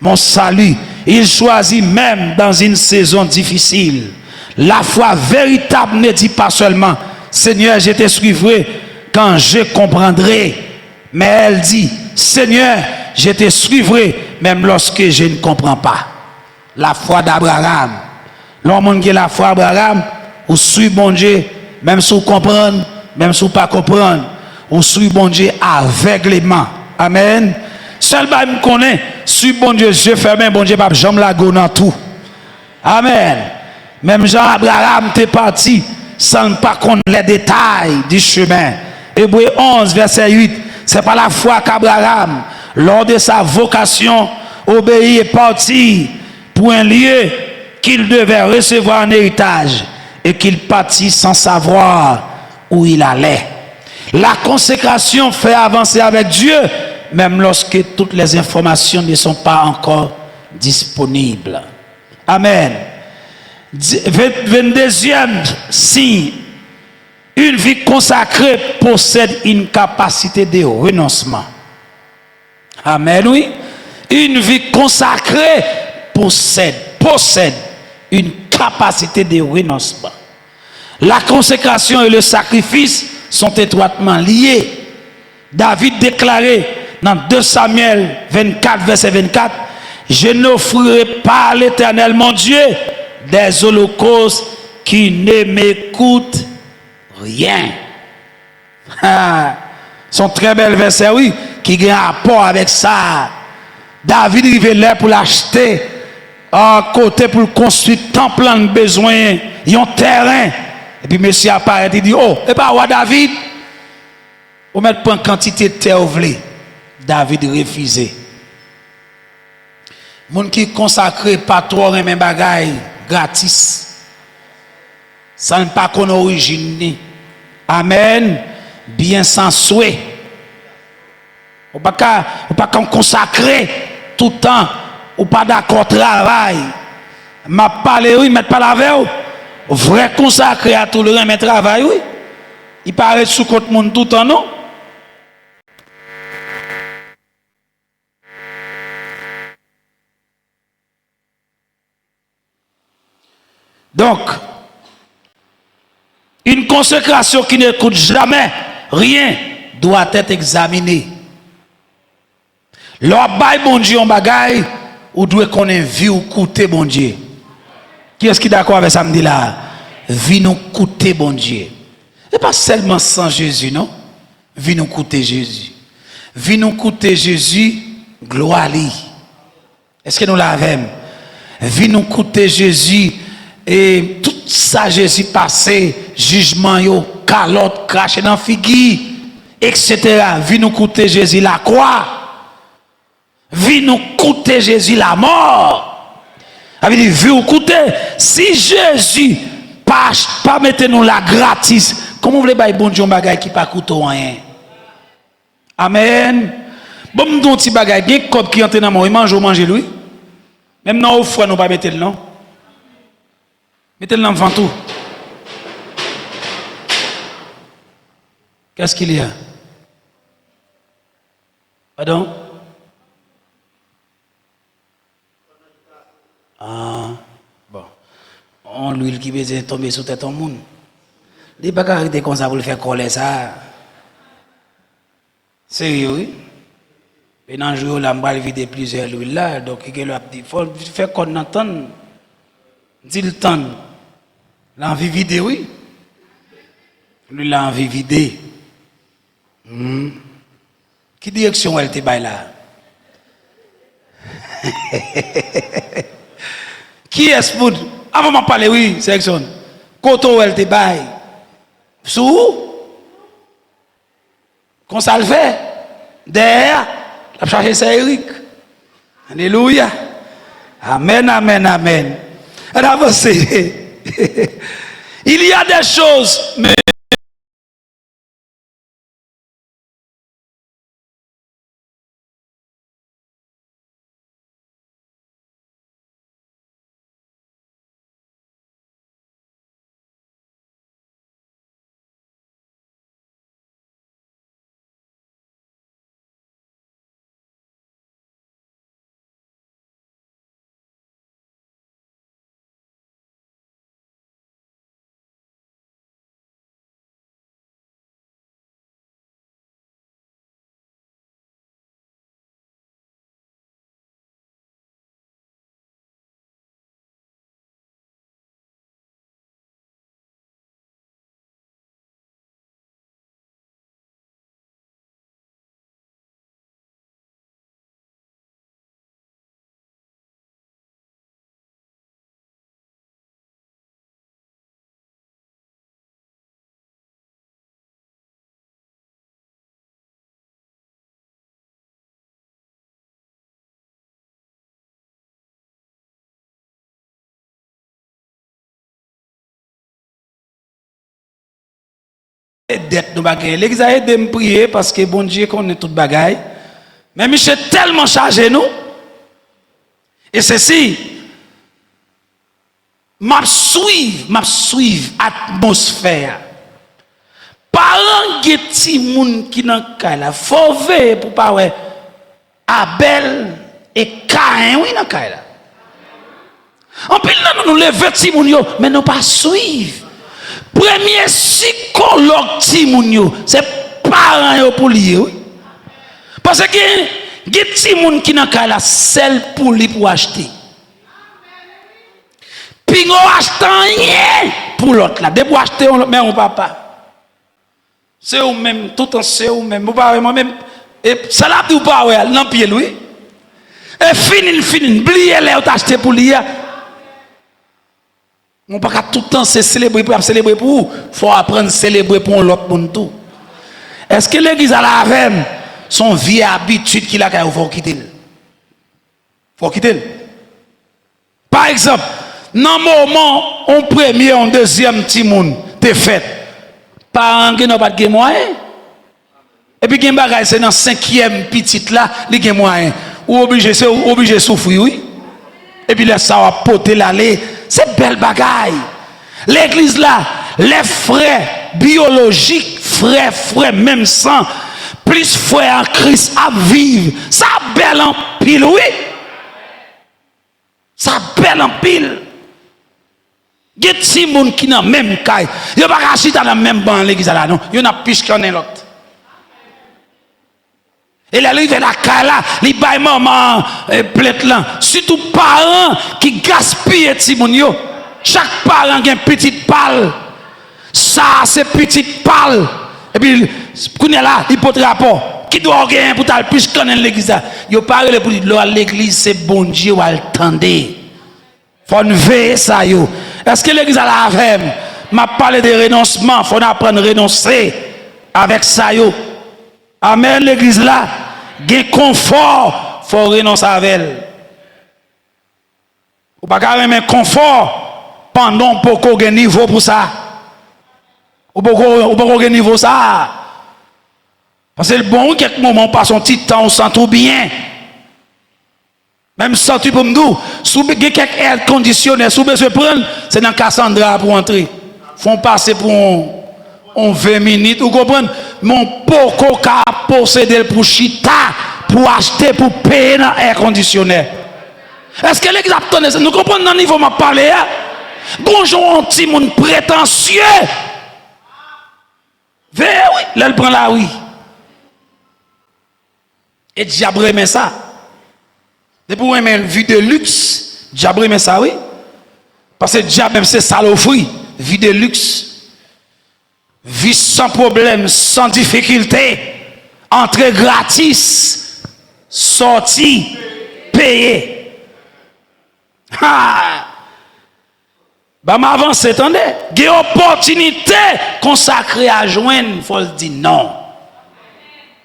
mon salut. Il choisit même dans une saison difficile. La foi véritable ne dit pas seulement, Seigneur, je te suivrai quand je comprendrai. Mais elle dit, Seigneur, je te suivrai même lorsque je ne comprends pas. La foi d'Abraham. L'homme qui a la foi d'Abraham, ou suit bon Dieu, même si vous comprenez, même si vous ne comprenez pas, ou suit bon Dieu aveuglément. Amen. Seulement, je me connais, suis bon Dieu, je ferme, bon Dieu, pas jamais la go dans tout. Amen. Même Jean Abraham t'es parti sans pas connaître les détails du chemin. Hébreu 11, verset 8. C'est pas la foi qu'Abraham, lors de sa vocation, obéit et parti pour un lieu qu'il devait recevoir en héritage et qu'il partit sans savoir où il allait. La consécration fait avancer avec Dieu, même lorsque toutes les informations ne sont pas encore disponibles. Amen. 22e signe, une vie consacrée possède une capacité de renoncement. Amen, oui. Une vie consacrée possède une capacité de renoncement. La consécration et le sacrifice sont étroitement liés. David déclarait dans 2 Samuel 24, verset 24, je n'offrirai pas à l'Éternel mon Dieu des holocaustes qui ne m'écoutent rien. Son très bel verset, oui, qui a un rapport avec ça. David arrivait là pour l'acheter, à côté pour construire tant plein de besoins, il y a un terrain. Et puis monsieur apparaît, il dit, oh, et pas ouais, David, on met pas une quantité de terre au vlé. David refusé. Moun qui consacré pas trop même bagaille gratis. Ça ne pas qu'on origine. Amen. Bien sans souhait. On pas consacrer tout le temps. Ou pas d'accord travail. M'a parlé oui, mais pas la veille. Vrai consacré à tout le monde mais travail oui. Il paraît sous compte monde tout le temps non. Donc, une consécration qui n'écoute jamais rien doit être examinée. Lorsque bon Dieu en bagaille, ou doit qu'on ait vu ou coûter bon Dieu. Qui est-ce qui est d'accord avec ça me dit là? Vie nous coûter bon Dieu. Et pas seulement sans Jésus, non? Vie nous coûter Jésus. Vie nous coûter Jésus, gloire à lui. Est-ce que nous l'avons? Vie nous coûter Jésus. Et tout ça, Jésus passé, jugement, yo, calotte, craché dans figui, etc. Vie nous coûter Jésus la croix. Vie nous coûter Jésus la mort. Avait dit, vie nous coûter. Si Jésus pas mettre nous la gratis, comment vous voulez bailler bon Dieu bagay qui pas coûte rien? Amen. Bon, nous petit bagay, bien comme qui entre dans moi, manger lui. Même dans au froid, nous pas mettre le nom. Mettez le enfant tout. Qu'est-ce qu'il y a? Pardon? Ah, bon. On l'huile qui veut tomber sous tête au monde. Il n'y a pas arrêter comme ça pour le faire coller ça. Sérieux, oui. Et dans le jour là, on va vider plusieurs l'huile là. Donc, il faut faire qu'on entende. Dit le temps. L'envie vidée, oui. Lui, l'envie vidée. Qui direction elle te baille là? Qui est-ce pour? Avant de parler, oui, sélection. Koto elle te baille. Sous? Qu'on ça le fait? Derrière, la chercher c'est Eric. Alléluia. Amen, amen, amen. Elle avance. Il y a des choses, mais dette nous bagaille. L'église a aidé me prier parce que bon Dieu connaît toute bagaille. Mais monsieur tellement chargé nous. Et ceci m'a suivre atmosphère. Parents qui ti moun qui nan kay la, faut veiller pour pas ouais Abel et Caïn oui nan kay la. En pile nous lever ti moun yo, mais nous pas suivre. Premier psychologue ti moun yo, c'est parents yo pour lié oui. Parce que ti moun qui nan kay la sel pour li pour acheter. Puis on achète rien pour l'autre là, de pour acheter mais on papa. C'est ou même, tout en c'est ou même, moi-même, et ça l'a dit ou pas, ouais, non, pied lui. Et fini, oubliez les autres acheter pour lui. On pas tout le temps se célébrer pour célébrer pour vous. Il faut apprendre à célébrer pour l'autre monde tout. Est-ce que l'église a la veine, son vieille habitude qu'il a qu'il faut quitter? Faut quitter. Par exemple, dans le moment, on premier, on deuxième petit monde, t'es fait. Parents qui n'ont pas de moyens. Et puis, c'est dans le cinquième petit là, il y a moyen. Ou obligé de souffrir, oui. Et puis, là, ça va porter l'aller. C'est belle bagaille. L'église là, les frères biologiques, frères, même sang, plus frères en Christ à vivre. Ça belle en pile, oui. Ça belle en pile. Il y a des gens qui sont dans le même cas. Il n'y a pas de dans le même banc l'église là, non. Il y en a plus qu'un l'autre. Et là, il y a la cas là, il y a maman, plate là. Surtout parents qui gaspillent les gens. Chaque parent a une petite palle. Ça, c'est petite palle. Et puis, quand il est là, il porte rapport. Qui doit gagner pour tal plus qu'on l'église là. Il parle pour dire l'église, c'est bon Dieu, à attendre. Faut nous veiller ça yo. Est-ce que l'église a la veine? M'a parlé de renoncement, faut apprendre à renoncer avec ça yo. Amen l'église là, gain confort, faut renoncer avec elle. Ou pas carrément confort pendant beaucoup de niveau pour ça. Ou beaucoup de niveau ça. Parce que le bon quelques moments passe son petit temps on sent tout bien. Même si tu peux me dire, si vous avez quelques air conditionnés, si vous besoin prendre, c'est dans Cassandra pour entrer. Font passer pour 20 minutes, vous comprenez? Mon poko ka posséder pour chita, pour acheter, pour payer dans air conditionné. Est-ce que l'église a nous comprenons dans le niveau m'a parlé? Bonjour, un petit monde prétentieux. Oui, là, il prend la oui. Et diable aime ça. Depuis qu'on aime une vie de luxe, diable aime ça, oui. Parce que diable même c'est saloperie, vie de luxe. Vie sans problème, sans difficulté, entrée gratis, sortie, payée. Ah! Bah m'avance, attendez. Il y a une opportunité consacrée à joindre, il faut le dire non.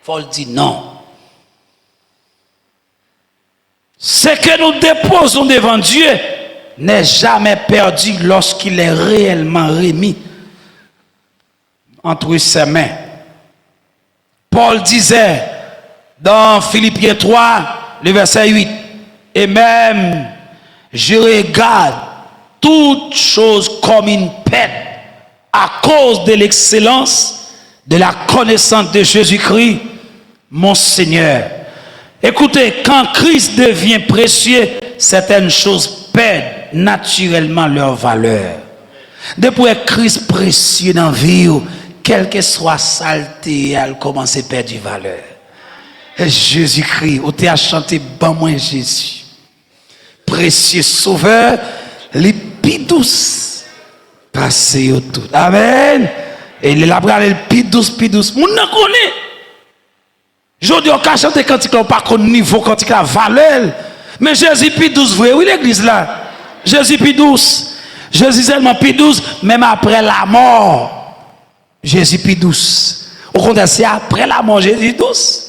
Il faut le dire non. Ce que nous déposons devant Dieu n'est jamais perdu lorsqu'il est réellement remis entre ses mains. Paul disait dans Philippiens 3, le verset 8, et même je regarde toutes choses comme une perte à cause de l'excellence de la connaissance de Jésus-Christ, mon Seigneur. Écoutez, quand Christ devient précieux, certaines choses perdent naturellement leur valeur. Depuis que Christ précieux dans la vie, quelle que soit saleté, elle commence à perdre du valeur. Et Jésus-Christ, où tu as chanté, bon moi Jésus, précieux sauveur, les plus douces, passez au tout. Amen. Et il a pris les plus douces, mon n'en connaît. Je dis, on cache des cantiques, on pas qu'on niveau cantique la valeur. Mais Jésus plus douce, vrai, oui, l'église là. Jésus plus douce. Jésus seulement plus douce, même après la mort. Jésus plus douce. Au contraire, c'est après la mort, Jésus douce.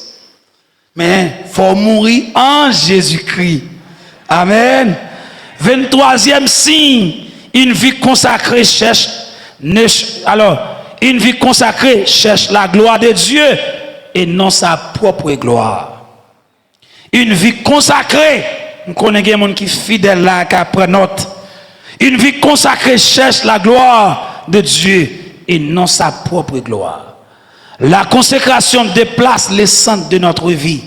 Mais il faut mourir en Jésus-Christ. Amen. 23e signe, une vie consacrée cherche. Alors, Une vie consacrée cherche la gloire de Dieu et non sa propre gloire. Une vie consacrée, on connaît des gens qui sont fidèles là, qui apprennent note. Une vie consacrée cherche la gloire de Dieu et non sa propre gloire. La consécration déplace les centres de notre vie.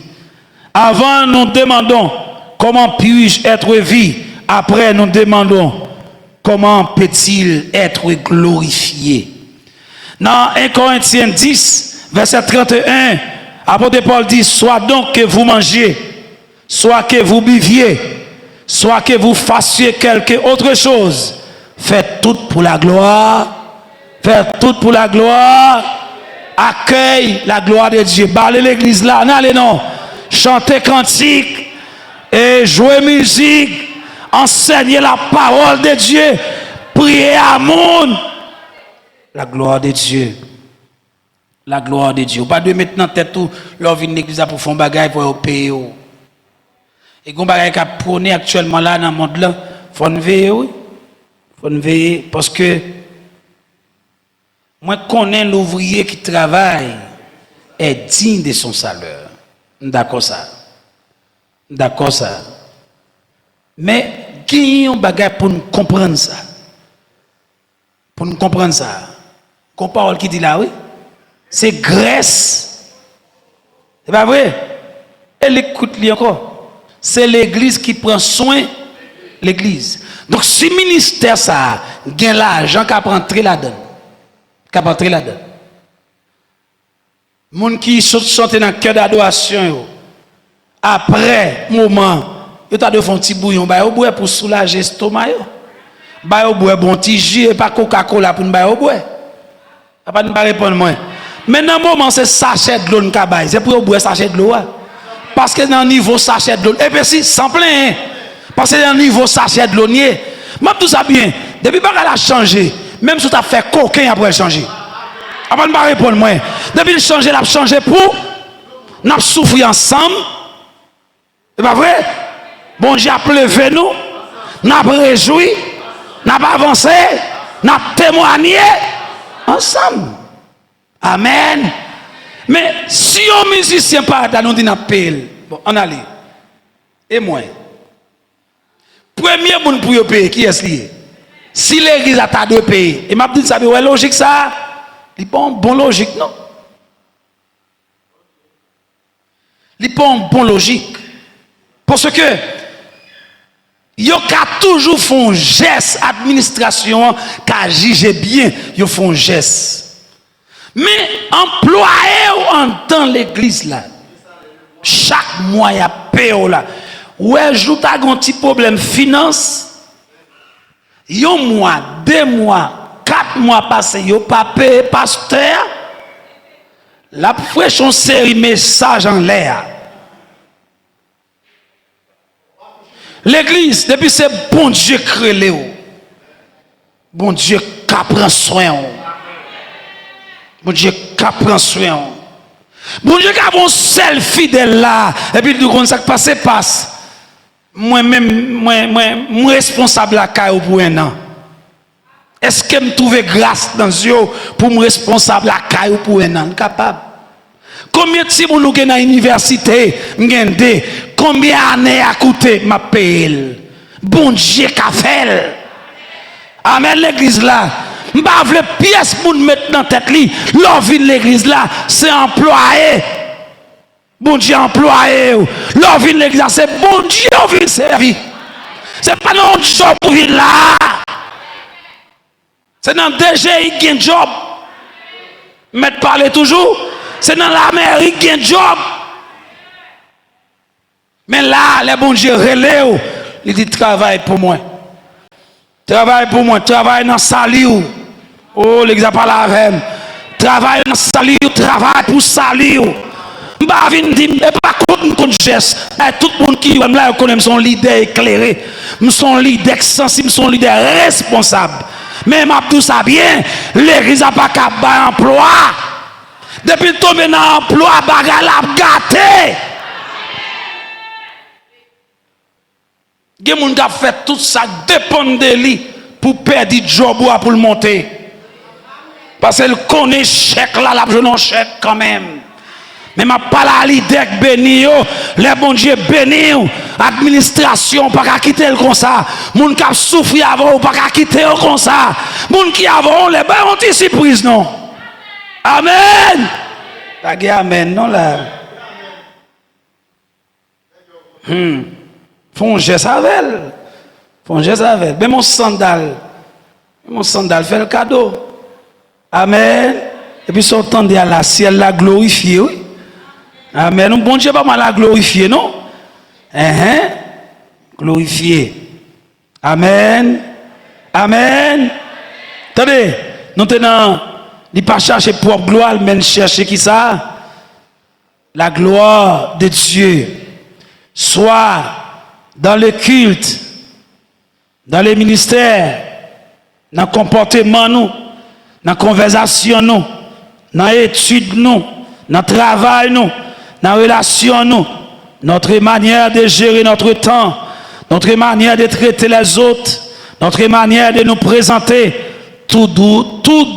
Avant, nous demandons comment puis-je être vie. Après, nous demandons comment peut-il être glorifié. Dans 1 Corinthiens 10, verset 31, apôtre Paul dit, soit donc que vous mangiez, soit que vous buviez, soit que vous fassiez quelque autre chose, faites tout pour la gloire, faites tout pour la gloire, accueille la gloire de Dieu. Parlez l'église là, n'allez non, chantez cantique et jouez musique, enseignez la parole de Dieu, priez à monde. La gloire de Dieu. La gloire de Dieu. Pas de maintenant tête tout, leur vient l'église pour faire un bagage pour payer. Et qu'on bagage qu'a prôné actuellement là dans le monde là, faut nous veiller, oui. Faut nous veiller parce que moi connais l'ouvrier qui travaille est digne de son salaire. D'accord ça. D'accord ça. Mais qui un bagage pour nous comprendre ça. Pour nous comprendre ça. Qu'on parole qui dit là, oui. C'est Grèce. C'est pas vrai? Elle écoute-lui encore. C'est l'église qui prend soin de l'église. Donc, si le ministère ça gagne l'argent qui a rentré là-dedans, qui a rentré là-dedans. Les gens qui sont dans le cœur d'adoration, après moment, ils ont de faire un petit bouillon pour soulager l'estomac. Ils ont bon petit jus et pas Coca-Cola pour nous boire. Pas ne pas répondre moi. Mais dans le moment c'est sachet de l'eau qui c'est pour boire sachet de l'eau. Parce que dans le niveau sachet de l'eau, et puis si sans plein, parce que dans le niveau sachet de l'eau, moi tout ça bien. Depuis que elle a changé, même si tu as fait coquin après changer. Après ne pas répondre moi. Depuis le changer, elle a changé pour nous souffrir ensemble. C'est pas vrai? Bon Dieu a pleuvé nous, nous avons réjoui, nous avons avancé, nous avons témoigné ensemble. Amen. Mais si un musicien part dans nous dit n'a paye. Bon, on allait. Et moi. Premier monde pour payer qui est lié. Si l'église a ta de payer, et m'a dit ça ouais logique ça. Il pas un bon logique non. Il pas un bon logique. Parce que yo ka toujours font geste administration ka juge bien, yo font geste. Mais employé en dans l'église là. Chaque mois il y a paye là. Ouais, joue ta un petit problème finance. Un mois, 2 mois, 4 mois passé, yo pas payé pasteur. La fraîche on série message en l'air. L'église, depuis c'est bon Dieu créé. Bon Dieu qui prend soin. Bon Dieu qui prend soin. Bon Dieu qui a un seul fidèle là. Et puis nous comme ça qui passe. Moi-même, moi responsable à Caillou pour un an. Est-ce que me trouve grâce dans Dieu pour me responsable à Caillou pour un an? Capable. Combien de si vous nous dans l'université, combien d'années à coûter ma paye? Bon Dieu qu'a fait. Amen l'église là. M'pa vle pièce pour mettre dans tête li. L'envie de l'église là, c'est employé. Bon Dieu employé. L'envie de l'église là, c'est bon Dieu envie servir. C'est pas non job pour vivre là. C'est dans DGI qui a un job. Mettre parler toujours. C'est dans l'Amérique qui a un job. Mais là, les bon Dieu relève. Il dit travaille pour moi. Travaille pour moi. Travaille dans Saliou. Oh, l'église parle avec. Travaille dans Saliou. Travaille pour Saliou. Je ne dis pas contre geste. Tout le monde qui là connaît son leader éclairé. Son leader sensible, son leader responsable. Mais m'a tout ça bien, l'église n'a pas qu'à avoir emploi. Depuis tomber dans l'emploi, bagarre la gâté. Il y a des gens qui ont fait tout ça, dépend de lui pour perdre le job ou pour le monter. Parce qu'elle connaît chèque là, la jeune chèque quand même. Mais ma pas la l'idée béni, les bon Dieu béni, administration, pas quitter le comme ça. Moun qui a souffert avant, pas quitter le comme ça. Moun qui avant, les ben ont une surprise, non? Amen. Pas de amen, non là. Font geste avec elle. Font geste avec elle. Mais mon sandal fait le cadeau. Amen. Et puis son temps de la ciel la glorifié, oui. Amen. Bon Dieu pas mal la glorifier, non? Glorifier. Amen. Amen. Attendez, nous tenons, il pas chercher propre gloire, mais chercher qui ça? La gloire de Dieu. Soit dans le culte, dans les ministères, dans le comportement, nous, dans la conversation, nous, dans l'étude, nous, dans le travail, nous, dans la relation, nous, notre manière de gérer notre temps, notre manière de traiter les autres, notre manière de nous présenter, tout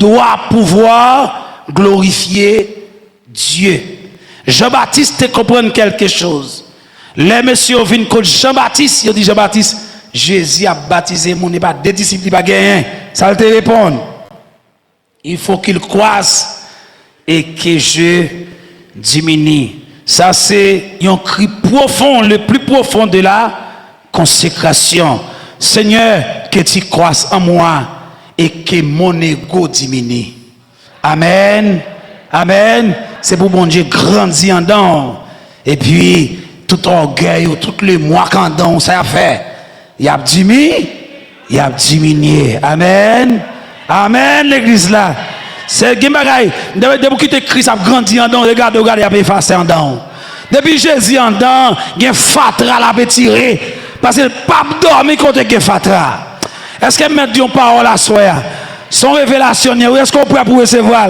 doit pouvoir glorifier Dieu. Jean-Baptiste te comprendre quelque chose. Les messieurs viennent contre Jean-Baptiste, ils dit Jean-Baptiste, Jésus a baptisé mon n'est pas des disciples, il pas gagné. Ça te répond. Il faut qu'il croisse et que je diminue. Ça c'est un cri profond, le plus profond de la consécration. Seigneur, que tu croisses en moi et que mon ego diminue. Amen. Amen. C'est pour mon Dieu grandir en dedans. Et puis, tout orgueil, tout le moi qu'en dedans, ça a fait. Il a diminué. Il a diminué. Amen. Amen, l'église là. C'est un bagaille. Depuis que Christ a grandi en dedans, regarde, il a effacé en dedans. Depuis Jésus en dedans, il y a un fatra là pour tirer. Parce que le pape dormi contre le fatra. Est-ce que mettre une parole à soi? Son révélation, est-ce qu'on peut pour recevoir?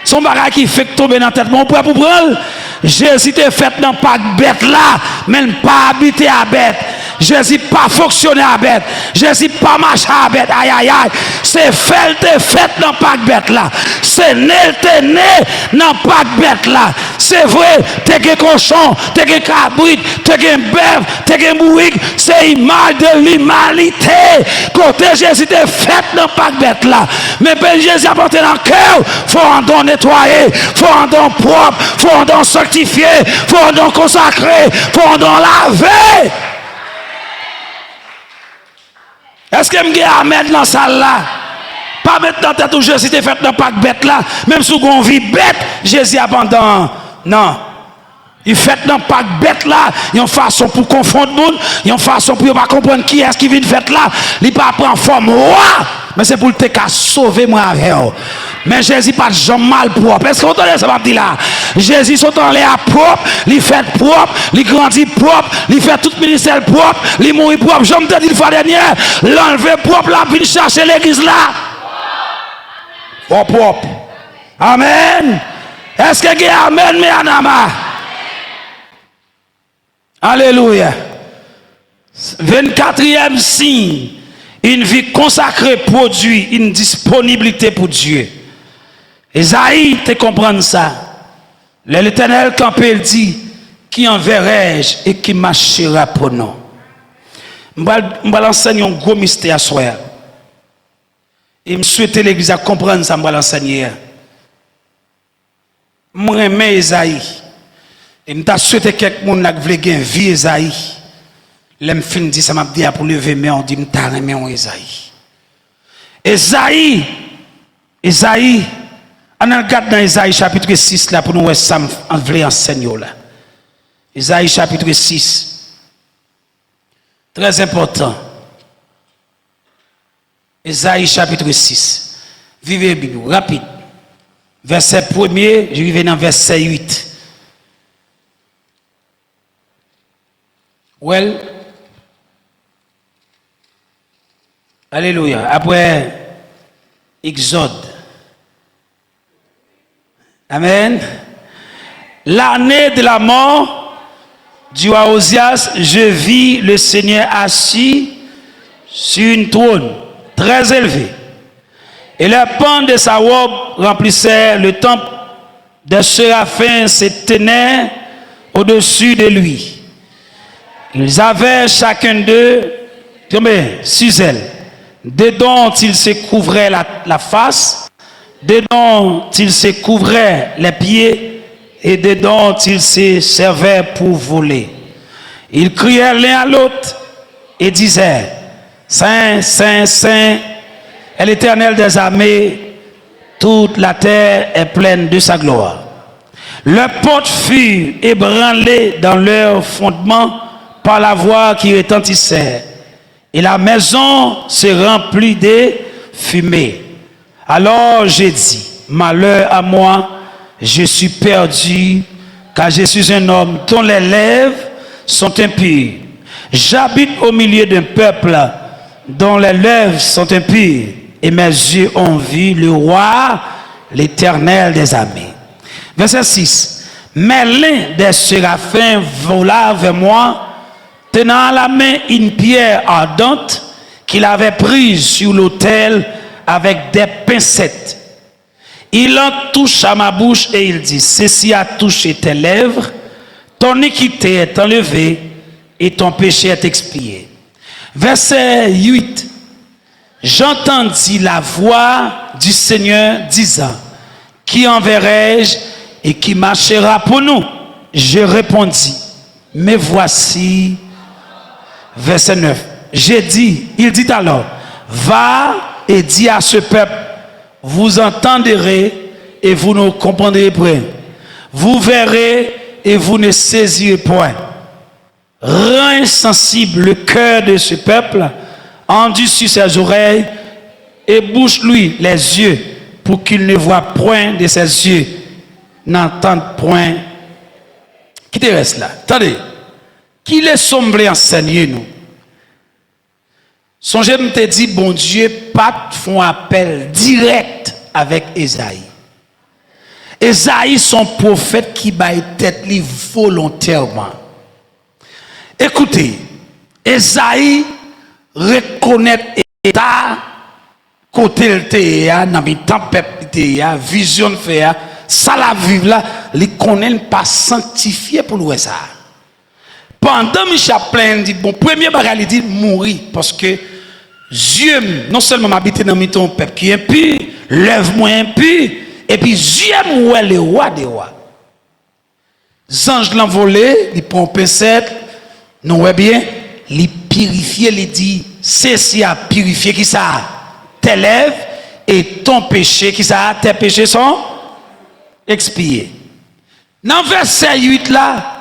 Son bagage qui fait tomber dans la tête, on peut pour prendre. Jésus est fait dans pas bête là, mais pas habiter à bête. Jésus pas fonctionner à bête. Jésus pas marcher à bête. Aïe aïe aïe. C'est fait dans pas bête là. C'est né dans pas bête là. C'est vrai, t'es que cochon, t'es que cabrit, t'es que bœuf, t'es que mouik. C'est image de l'humanité. Côté Jésus est fait dans pas bête là. Mais ben Jésus a porté dans le cœur. Faut en don nettoyer, faut en don propre, faut en don sanctifier, faut en don consacrer, faut en don laver. Est-ce que je vais mettre dans la salle là? Pas mettre dans tête où Jésus était fait dans pas bête là. Même si on vit bête, Jésus abandonne. Non. Il fait dans pas bête là. Il y a une façon pour confondre le monde. Il y a une façon pour ne pas comprendre qui est-ce qui vient de faire là. Il ne pas prendre forme roi. Mais c'est pour le te sauver moi avec eux. Mais Jésus pas de gens mal propre. Est-ce que vous entendez ça dit là? Jésus sont en l'air propre, il fait propre, il grandit propre, il fait tout ministère propre, il mourit propre. Je me dis une fois dernière, l'enlever propre là, puis chercher l'église là. Propre. Amen. Est-ce que amen, mais anama? Alléluia. 24e signe. Une vie consacrée produit une disponibilité pour Dieu. Esaïe te comprendre ça. L'Éternel campé dit, qui enverrai-je et qui marchera pour nous. Je vais enseigner un gros mystère à soi. Et je souhaite l'église à comprendre ça, je vais l'enseigner. Je remets Esaïe. Et je souhaite quelqu'un qui veut gagner vie Esaïe. L'homme fin dit ça m'a dit pour lever mais on dit me ta remets on Esaïe. Esaïe on regarde dans Esaïe chapitre 6 là pour nous voir ça on veut enseigner là. Esaïe chapitre 6. Très important. Esaïe chapitre 6. Vivez la Bible rapide. Verset 1er, je vais dans verset 8. Well, alléluia. Après Exode. Amen. L'année de la mort du roi Osias, je vis le Seigneur assis sur une trône très élevé. Et les pans de sa robe remplissaient le temple. Des séraphins se tenaient au-dessus de lui. Ils avaient chacun d'eux 6 ailes. Dedans, ils se couvraient la face. Dedans, ils se couvraient les pieds. Et dedans, ils se servaient pour voler. Ils criaient l'un à l'autre et disaient: Saint, Saint, Saint est l'Éternel des armées, toute la terre est pleine de sa gloire. Leurs portes furent ébranlées dans leur fondement par la voix qui retentissait, et la maison se remplit de fumée. Alors j'ai dit: malheur à moi, je suis perdu, car je suis un homme dont les lèvres sont impures. J'habite au milieu d'un peuple dont les lèvres sont impures, et mes yeux ont vu le roi, l'Éternel des armées. Verset 6. Mais l'un des séraphins vola vers moi, tenant à la main une pierre ardente qu'il avait prise sur l'autel avec des pincettes. Il en touche à ma bouche et il dit: ceci a touché tes lèvres, ton iniquité est enlevée et ton péché est expié. Verset 8. J'entendis la voix du Seigneur disant: qui enverrai-je et qui marchera pour nous? Je répondis: mais voici. Verset 9. Il dit alors: va et dis à ce peuple, vous entendrez et vous ne comprendrez point. Vous verrez et vous ne saisirez point. Rends insensible le cœur de ce peuple, enduit sur ses oreilles et bouche-lui les yeux pour qu'il ne voie point de ses yeux, n'entende point. Qui te reste là? Attendez. Qui les semblé enseigner nous? Songez, me te dit, bon Dieu, pas font appel direct avec Esaïe. Esaïe, son prophète qui baille tête li volontairement. Écoutez, Esaïe reconnaît l'état côté le théâtre, dans le temps peuple théâtre, vision de faire, ça la vive là, il connaît pas sanctifié pour le ça. Pendant Michel plein dit bon premier bagage il dit mourir parce que Dieu non seulement m'habite dans ton peuple qui est impur, lève moi impur et puis Dieu moi le roi des rois. Ange l'envolé, il prend pincette, non ouais bien, il purifie, il dit ceci a purifié qui ça tes lèvres et ton péché qui ça tes péchés sont expiés. Dans verset 8 là,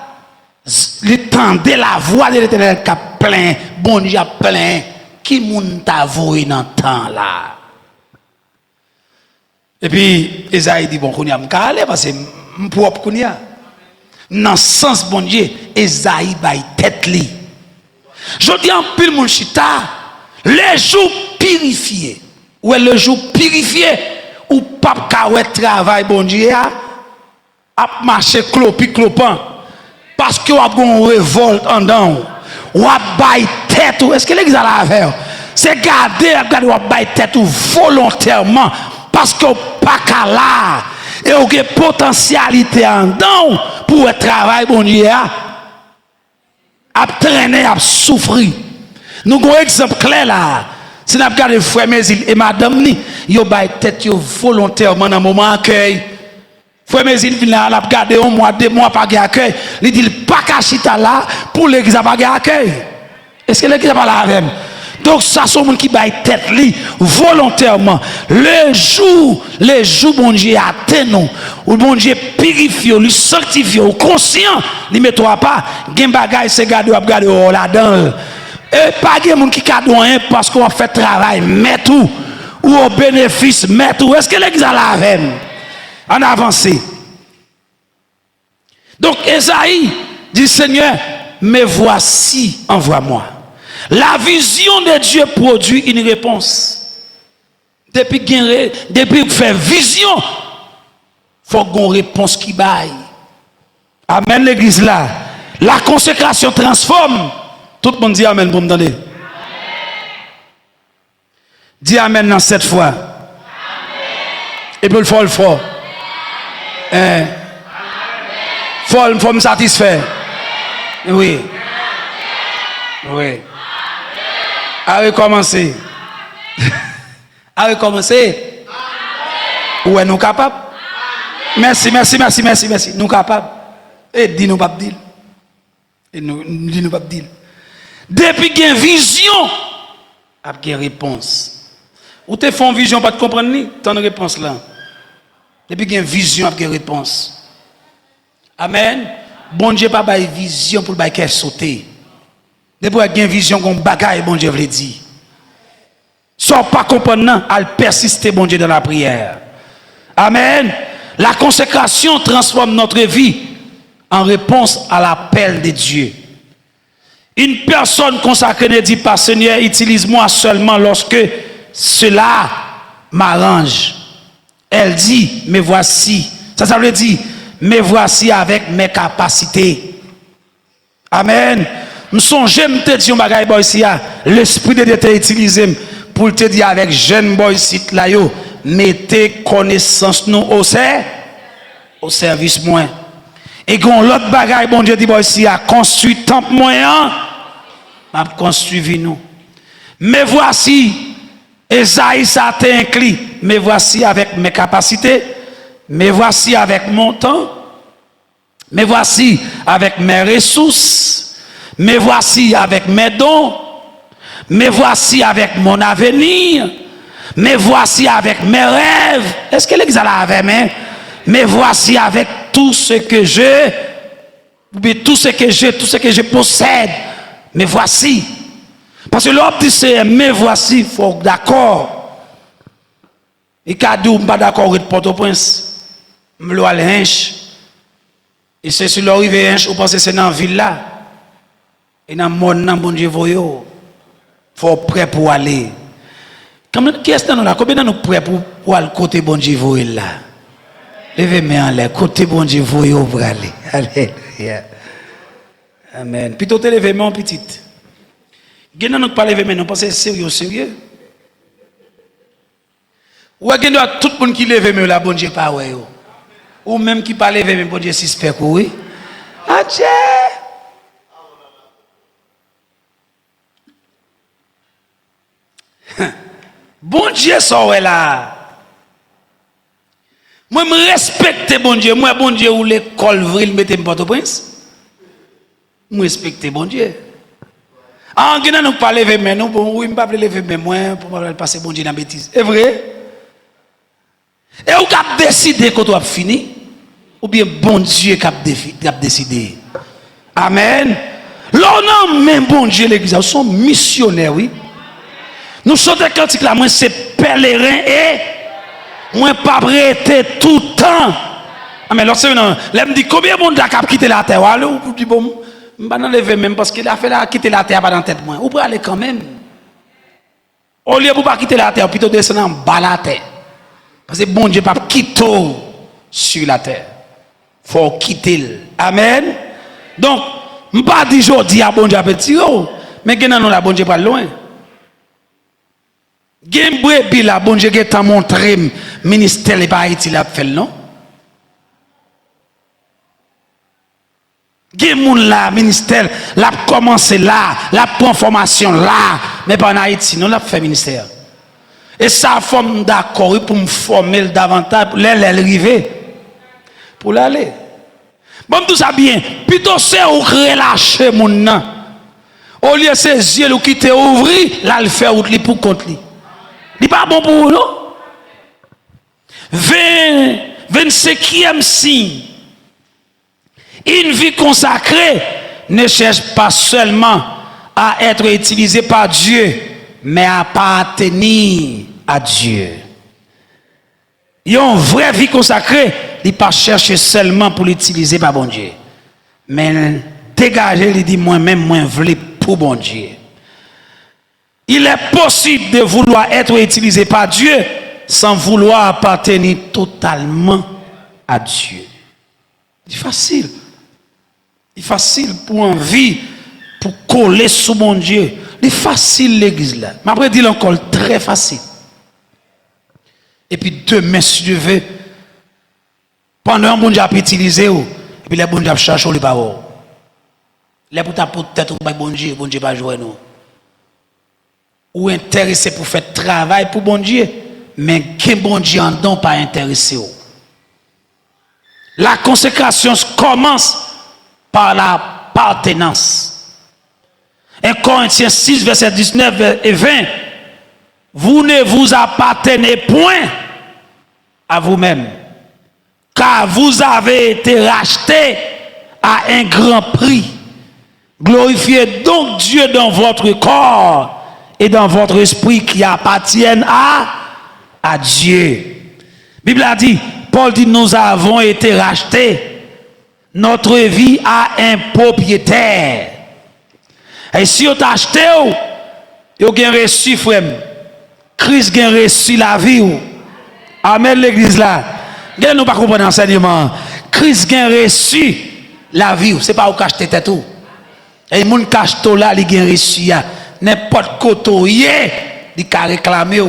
il tendait la voix de l'Éternel qui a plein, bon Dieu a plein, qui moun t'a voué dans le temps là. Et puis Esaïe dit bon, kounya m'kale parce que m'propre kounya. Dans sens bon Dieu, Esaïe baille tête li. Je dis en pile mon chita, les jours purifiés. Ou le jour purifié ou pas kawè travail bon Dieu a marché clopi clopant parce que ou a une révolte en dedans ou a baille tête est-ce que l'église a la faire c'est garder ou a baille tête ou volontairement parce que pas là et ou a potentialité en dedans pour le travail bon Dieu a traîner a souffrir. Nous avons un exemple clair là. Si nous regardons frère Mézil et madame ni, yo bay tête yo volontairement dans moment accueil. Frère Mézil vient là regarder un mois, 2 mois pas accueil. Il dit pas kachita là pour l'église pas accueil. Est-ce que l'église pas là avec? Donc ça sont gens qui bay tête li volontairement. Le jour bon Dieu atteint nous, ou bon Dieu purifie, lui sanctifie, ou conscient, li met toi pas, gen bagay se garder ou garder là-dedans. Et pas de gens qui cadeau rien parce qu'on fait travail, mais tout, ou au bénéfice, mais tout. Est-ce que l'église a la veine? En avancé. Donc, Esaïe dit Seigneur, mais voici, envoie-moi. La vision de Dieu produit une réponse. Depuis que fait vision, il faut qu'on réponse qui baille. Amen, l'église là. La consécration transforme. Tout le monde dit amen pour me donner. Dis amen dans cette fois. Et puis le fort. Hein? Faut me satisfaire. Oui. Oui. À recommencer. À recommencer. Ouais, nous capables. Merci. Nous capables. Et dis-nous pas dire. Et dis-nous pas dire. Depuis qu'il y a une vision, il y a une réponse. Ou te font vision, pas de comprendre ni tant de réponse là. Depuis qu'il y a une vision, il y a une réponse. Amen. Bon Dieu pas une vision pour le qu'elle sauter. Depuis qu'il y a une vision qu'on bagaille, bon Dieu veut dire. Sans pas comprendre, elle persiste, bon Dieu, dans la prière. Amen. La consécration transforme notre vie en réponse à l'appel de Dieu. Une personne consacrée ne dit pas, Seigneur, utilise-moi seulement lorsque cela m'arrange. Elle dit, me voici. Ça veut dire, me voici avec mes capacités. Amen. Je songe, je te dis, l'Esprit de Dieu t'a utilisé pour te dire avec jeune boy site là, mettez connaissance nous au service moins. Et quand l'autre bagaille, bon Dieu dit, ici, a construit temple moyen, m'a construit nous. Mais voici, Esaïe ça t'incline, mais voici avec mes capacités, mais voici avec mon temps, mais voici avec mes ressources, mais voici avec mes dons, mais voici avec mon avenir, mais voici avec mes rêves. Est-ce que l'église a avec moi? Mais voici avec tout ce que tout ce que je possède. Mais voici. Parce que l'homme dit c'est mais voici, il faut d'accord. Et quand on pas d'accord avec Port-au-Prince, je vais aller et c'est sur l'arrivée, vous pensez que c'est dans la ville là. Et dans le monde, bon Dieu, il faut prêt pour aller. Qui est-ce que nous là? Combien de nous prêts pour aller côté bon Dieu là? Levez-moi en l'air, côté bon Dieu, vous pour aller. Alléluia. Amen. Plutôt te lever mon petite. Gen nous pas lever maintenant parce que c'est sérieux. Ou gen tout le monde qui lève mais la bon Dieu pas ouais yo. Ou même qui pas lever mais bon Dieu suspect oui. Adieu. Bon Dieu ça ouais là. Moi, je respecte bon Dieu. Moi, bon Dieu, ou l'école vrille, mettez Port-au-Prince. Moi, respecte bon Dieu. En Guinée, nous ne parlons pas mais nous, oui, je ne parle pas lever moi pour passer bon Dieu dans la bêtise. C'est vrai? Et vous avez décidé quand vous avez fini? Ou bien bon Dieu qui a décidé? Amen. L'on même bon Dieu, l'église, nous sommes missionnaires, oui. Nous sommes des cantiques là, moi, c'est pèlerin et. Moi, pas prêté tout le temps. Ah, mais lorsque je me dis combien de monde a quitté la terre, ou dit bon, je ne vais pas lever même parce qu'il a fait quitter la terre pas dans la tête. Ou pour aller quand même. Au lieu de ne pas quitter la terre, plutôt descendre en bas de la terre. Parce que bon Dieu ne peut pas quitter sur la terre. Il faut quitter. Amen. Donc, je ne vais pas dire aujourd'hui à bon Dieu petit, mais que non, la bon Dieu pas loin. Gen brebis la bon Dieu qui t'a montré ministère et pas Haïti l'a fait non. Gen moun la ministère l'a commencé là, la prend formation là, mais pas en Haïti non l'a fait ministère. Et ça forme d'accord pour me former davantage pour l'arriver pour l'aller. Bon tout ça bien, plutôt c'est ou relâcher moun nan. Au lieu ses yeux qui te ouvri, là le faire out li pour contre li. Il n'est pas bon pour vous, non? 25e signe. Une vie consacrée ne cherche pas seulement à être utilisée par Dieu, mais à appartenir à Dieu. Une vraie vie consacrée, il ne pas chercher seulement pour l'utiliser par bon Dieu, mais dégager, il dit moi-même, moi, je veux pour bon Dieu. Il est possible de vouloir être utilisé par Dieu sans vouloir appartenir totalement à Dieu. C'est facile. C'est facile pour envie, pour coller sous mon Dieu. C'est facile l'église là. Mais après, dire encore très facile. Et puis demain, si Dieu veut, pendant un bon Dieu a utilisé, et puis les bon Dieu a cherché le parole. Les pour ta tête, bon Dieu pas jouer nous. Ou intéressé pour faire travail pour bon Dieu, mais qui bon Dieu en don pas intéressé. La consécration commence par la appartenance. 1 Corinthiens 6, verset 19 et 20. Vous ne vous appartenez point à vous-même, car vous avez été rachetés à un grand prix. Glorifiez donc Dieu dans votre corps et dans votre esprit qui appartiennent à Dieu. La Bible a dit, Paul dit, nous avons été rachetés. Notre vie a un propriétaire. Et si vous avez acheté, vous avez reçu, frère. Christ a reçu la vie. Amen, l'église là. Nous ne pas comprendre l'enseignement. Christ a reçu la vie. Ce n'est pas vous acheter tout. Et les gens qui achètent là, ils ont reçu. N'importe côté, ils ont réclamé.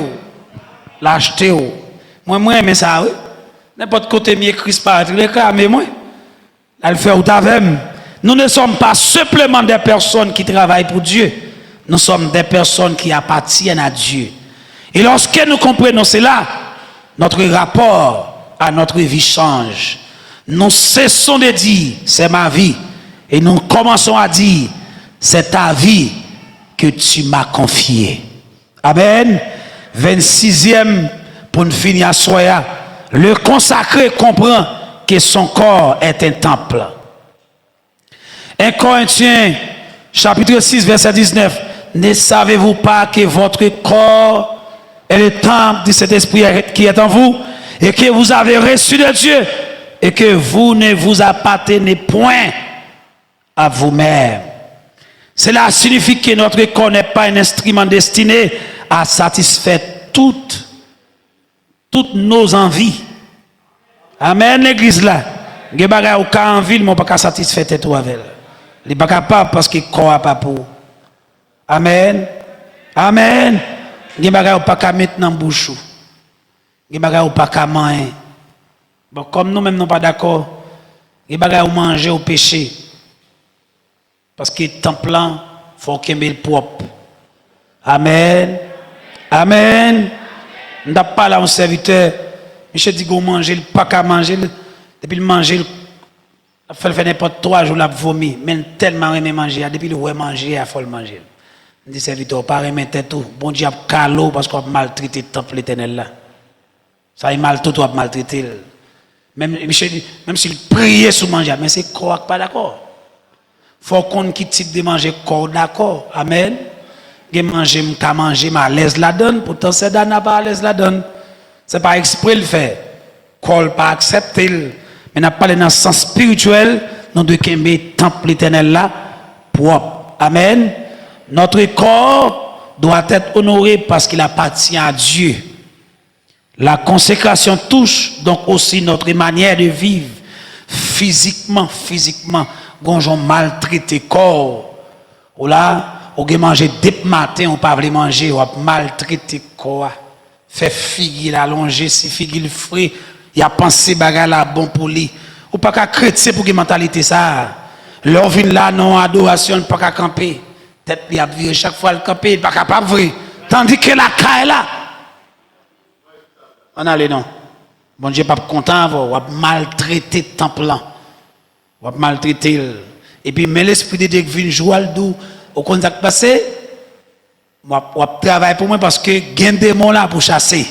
L'acheter. Moi, mais ça, oui. N'importe côté, mieux Christ pas réclamer, moi. Elle fait ou t'avem. Nous ne sommes pas simplement des personnes qui travaillent pour Dieu. Nous sommes des personnes qui appartiennent à Dieu. Et lorsque nous comprenons cela, notre rapport à notre vie change. Nous cessons de dire, c'est ma vie. Et nous commençons à dire, c'est ta vie que tu m'as confiée. Amen. 26e, pour nous finir à soya, le consacré comprend que son corps est un temple. 1 Corinthiens, chapitre 6, verset 19. Ne savez-vous pas que votre corps est le temple de cet esprit qui est en vous et que vous avez reçu de Dieu et que vous ne vous appartenez point à vous-même. Cela signifie que notre corps n'est pas un instrument destiné à satisfaire toutes nos envies. Amen, l'église là. Il y a des gens qui ont envie, mais pas satisfaire tout avec. Il n'est pas capable parce que le corps n'a pas pour. Amen. Amen. Il y a des gens qui n'ont pas mettre dans la bouche. Il y a des gens qui n'ont pas manger. Bon, comme nous-mêmes, nous ne sommes pas d'accord, il y a des gens qui manger au péché. Parce que le temple, il faut qu'il y ait le propre. Amen. Amen. Nous n'avons pas là un serviteur. Monsieur dit qu'on mange, il pas qu'à manger. Depuis le manger, il fait n'importe 3 jours, il a vomi. Mais tellement aimé manger. Depuis le ouais manger, il faut le manger. Il dit serviteur, pas remettre tout. Bon Dieu a calé parce qu'on a maltraité le temple éternel là. Ça, il maltraité, on a maltraité. Même s'il priait sur manger, mais c'est quoi pas d'accord. Faut qu'on quitte de manger corps d'accord. Amen. Il manger, qu'à manger, mais à l'aise la donne. Pourtant, c'est n'a pas à l'aise la donne. C'est pas exprès le faire. Corps pas accepter. Mais n'a pas dans le sens spirituel. Nous devons aimer le temple éternel là propre. Amen. Notre corps doit être honoré parce qu'il appartient à Dieu. La consécration touche donc aussi notre manière de vivre. Physiquement, gonjon maltraité corps. Ou là, on peut manger dès matin, on peut pas manger, on va maltraiter corps. Fait figue allongé, si figue frais, il a pensé bagarre là bon pour lui. Ou pas qu'à chrétien pour que mentalité ça. L'on vient là non adoration, pas qu'à camper. Tête il a viré chaque fois le camper, il pas capable vrai. Tandis que la caille là. On allez non. Bon Dieu pas content, on va maltraiter le temple là. On va maltraiter. Et puis mais l'esprit de Dieu vient jouer le doux au contact passé. On va travailler pour moi parce que gain démon là pour chasser.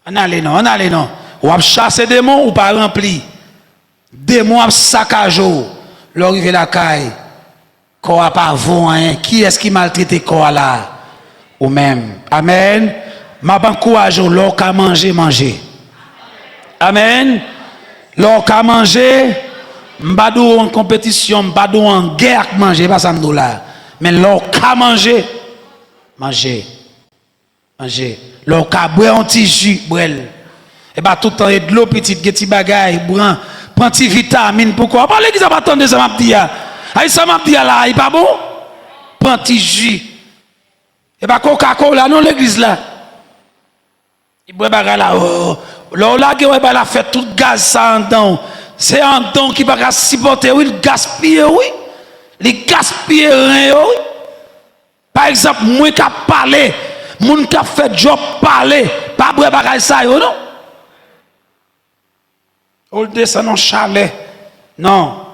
On allez non. On va chasser démon ou pas rempli. Démon a saccage. L'arrivée la caille. Quoi pas rien. Qui est-ce qui maltraite quoi là? Ou même. Amen. M'a encourage l'or qu'à manger. Amen. L'or qu'à manger, m'badou en compétition, m'badou en guerre manger pas $100. Mais l'or qu'à manger. L'or qu'à boire un petit jus, brel. Et bah tout le temps de l'eau petite, petit bagaille, prend petit vitamine pourquoi? Pas l'église va attendre ça m'a dit. Aïe ça m'a dit là, il pas bon? Prend petit jus. Et bah Coca-Cola non l'église là. Il boit bagarre là, oh. Là, il a fait tout gaz ça en dedans. C'est un don qui va supporter, oui, il gaspille, oui. Il gaspille rien, oui. Par exemple, moi qui parlé, moi qui fait job parler, pas boire bagarre ça, non? On descend en chalet. Non.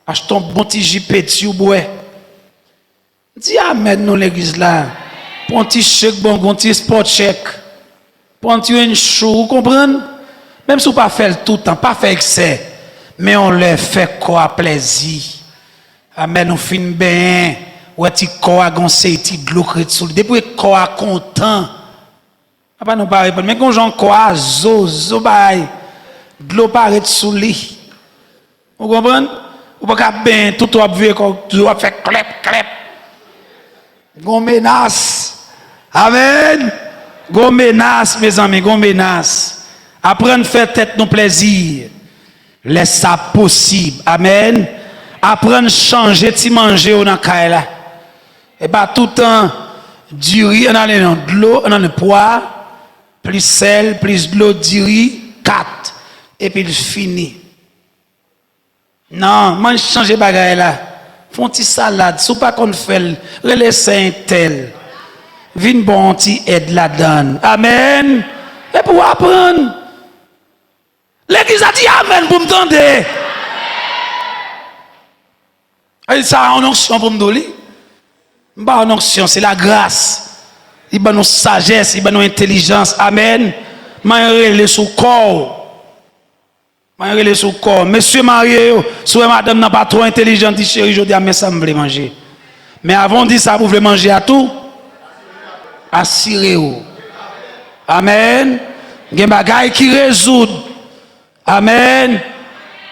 Achetons un bon petit jipet, ou bois. Dis amen, nous l'église là. Pour un petit chèque, bon, un petit sport chèque. Pour un petit chou, vous comprenez? Même si vous ne pas faire tout le temps, pas faire excès. Mais on leur fait quoi plaisir. Amen, nous finissons bien. Ouais, tu quoi goncer, tu glocre sous. Depuis quoi content. Papa nous pas répondre. Mais quand j'en quoi, zo bay. Glo paraît sous lui. Vous comprenez? Vous pas bien tout doit vu quand tu dois faire clep. Gon menace. Amen. Gon menace mes amis, gon menace. Apprendre à faire tête nos plaisirs. Laisse ça possible. Amen. Apprendre à changer ti manger au nan kay la. Et pas tout le temps du riz, on a de l'eau, on a le poids, plus sel, plus de l'eau, du riz, 4. Et puis il finit. Non, mange changer bagaille là. Font ti salade, sou pas qu'on fait, relaisse un tel. Vin bon ti aide la donne. Amen. Et pour apprendre. L'église a dit amen pour me tendre. Et ça en onction pour me donner. Pas en onction, c'est la grâce. Il va nous sagesse, il va nous intelligence. Amen. M'enrele sous corps. M'enrele sous corps. Monsieur marié, si madame n'a pas trop intelligent, dit chérie, je dis mais ça me veut manger. Mais avant de dire ça, vous voulez manger à tout? Assurez-vous. Amen. Il y a des bagailles qui résoudent. Amen.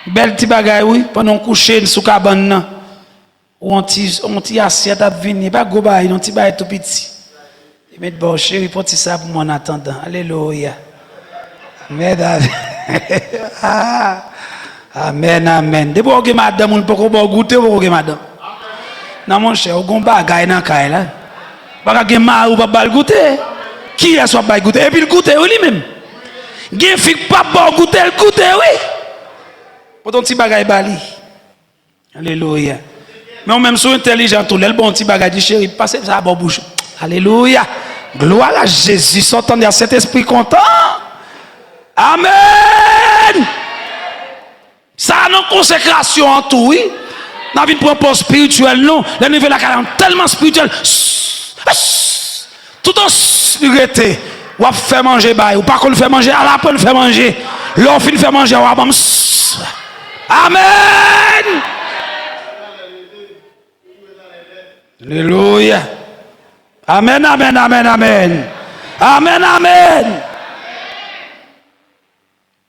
Belle petit bagaille, oui. Pendant coucher sous cabane. Ou on t'y assiette à venir. Pas go bail, on t'y bail tout petit. Il met bon chérie, pour ça pour moi en attendant. Alléluia. Amen. Amen. Depuis que madame, on ne peut pas goûter, on peut madame. Non, mon cher, on va bagaille dans la là. Pas que ma ou pas goûter. Qui est-ce qui va goûter? Et puis le goûter lui-même. Gen fik pas bon goûter, le goûter, oui. Pour ton petit bagaille bali. Alléluia. Mais on même sous intelligent, tout le bon petit bagaille du chéri, passez ça à bon bouche. Alléluia. Gloire à Jésus. Sortant de cet esprit content. Amen. Ça a une consécration en tout, oui. Dans une propos spirituel, non. Le niveau de la carrière tellement spirituel. Tout en spiritualité. Ou fait manger, ou pas qu'on le fait manger, à la peine fait manger. L'on fin fait manger, ou Amen. Alléluia. Amen.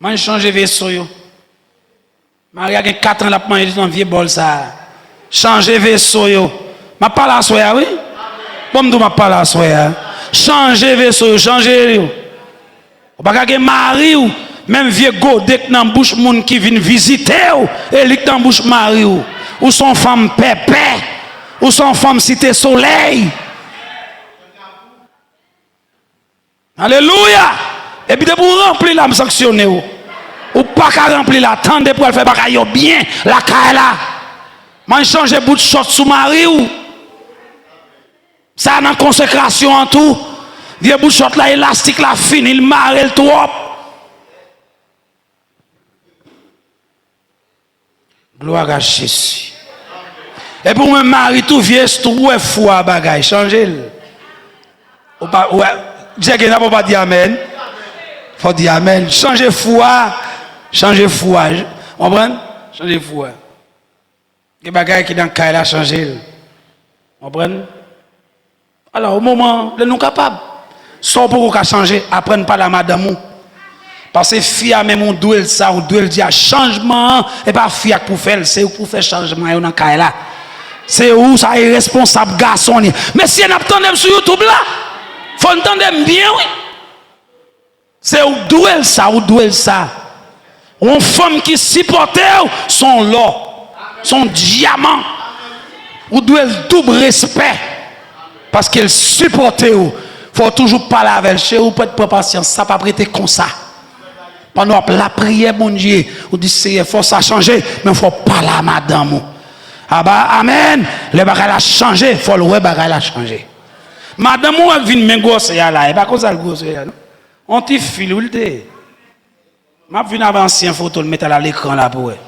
Moi, je change vaisseau. Maria a 4 ans, la manger dans un vieux bol ça. Changer vaisseau. Je parle à soi, oui? Bon, je parle à soi. Changer vaisseau, changer. Ou pas que mari ou même vieux godet dans bouche moun qui vient visiter et lik dans bouche mari ou son femme pépé ou son femme cité soleil. Alléluia. Et puis de pour remplir la sanctionner ou pas qu'à remplir la tendre pour faire bagaille bien la kaila. Man changer bout de short sous mari ou ça dans consécration en tout. Vieux bout de short là élastique là fini, il marre le trop. Gloire à Jésus. Et pour me marier tout vieux, tout est fou à bagaille, changez le. Ou pas ouais, j'ai que n'a pas dit amen. Faut dire amen. Changez foi. On comprend? Changez foi. Les bagailles qui dans le cas là changer. On comprend? Alors au moment où nous capables sans pour qu'on changer, apprendre pas la madame. Parce que fille a même on doit ça, on doit dire changement et pas fille pour faire, c'est pour faire changement dans le cas là. C'est où ça est responsable garçon. Mais si on attend sur YouTube là, faut entendre bien oui. C'est où doit ça. Une femme qui supporte son l'or, son diamant. Ou doit double respect parce qu'elle supporte. faut toujours parler avec chez ou pas de patience, ça pas prêter comme ça. Pendant la prière, mon Dieu, ou dit c'est faut ça changer, mais il faut parler à madame. Ah bah amen, le bagage a changé, il faut le bagage a changé. Madame ou elle vient me gosse là, et pas comme ça le gosse là. On t'y file ou le dé. M'a vinn avec ancien photo le mettre à l'écran là pour elle.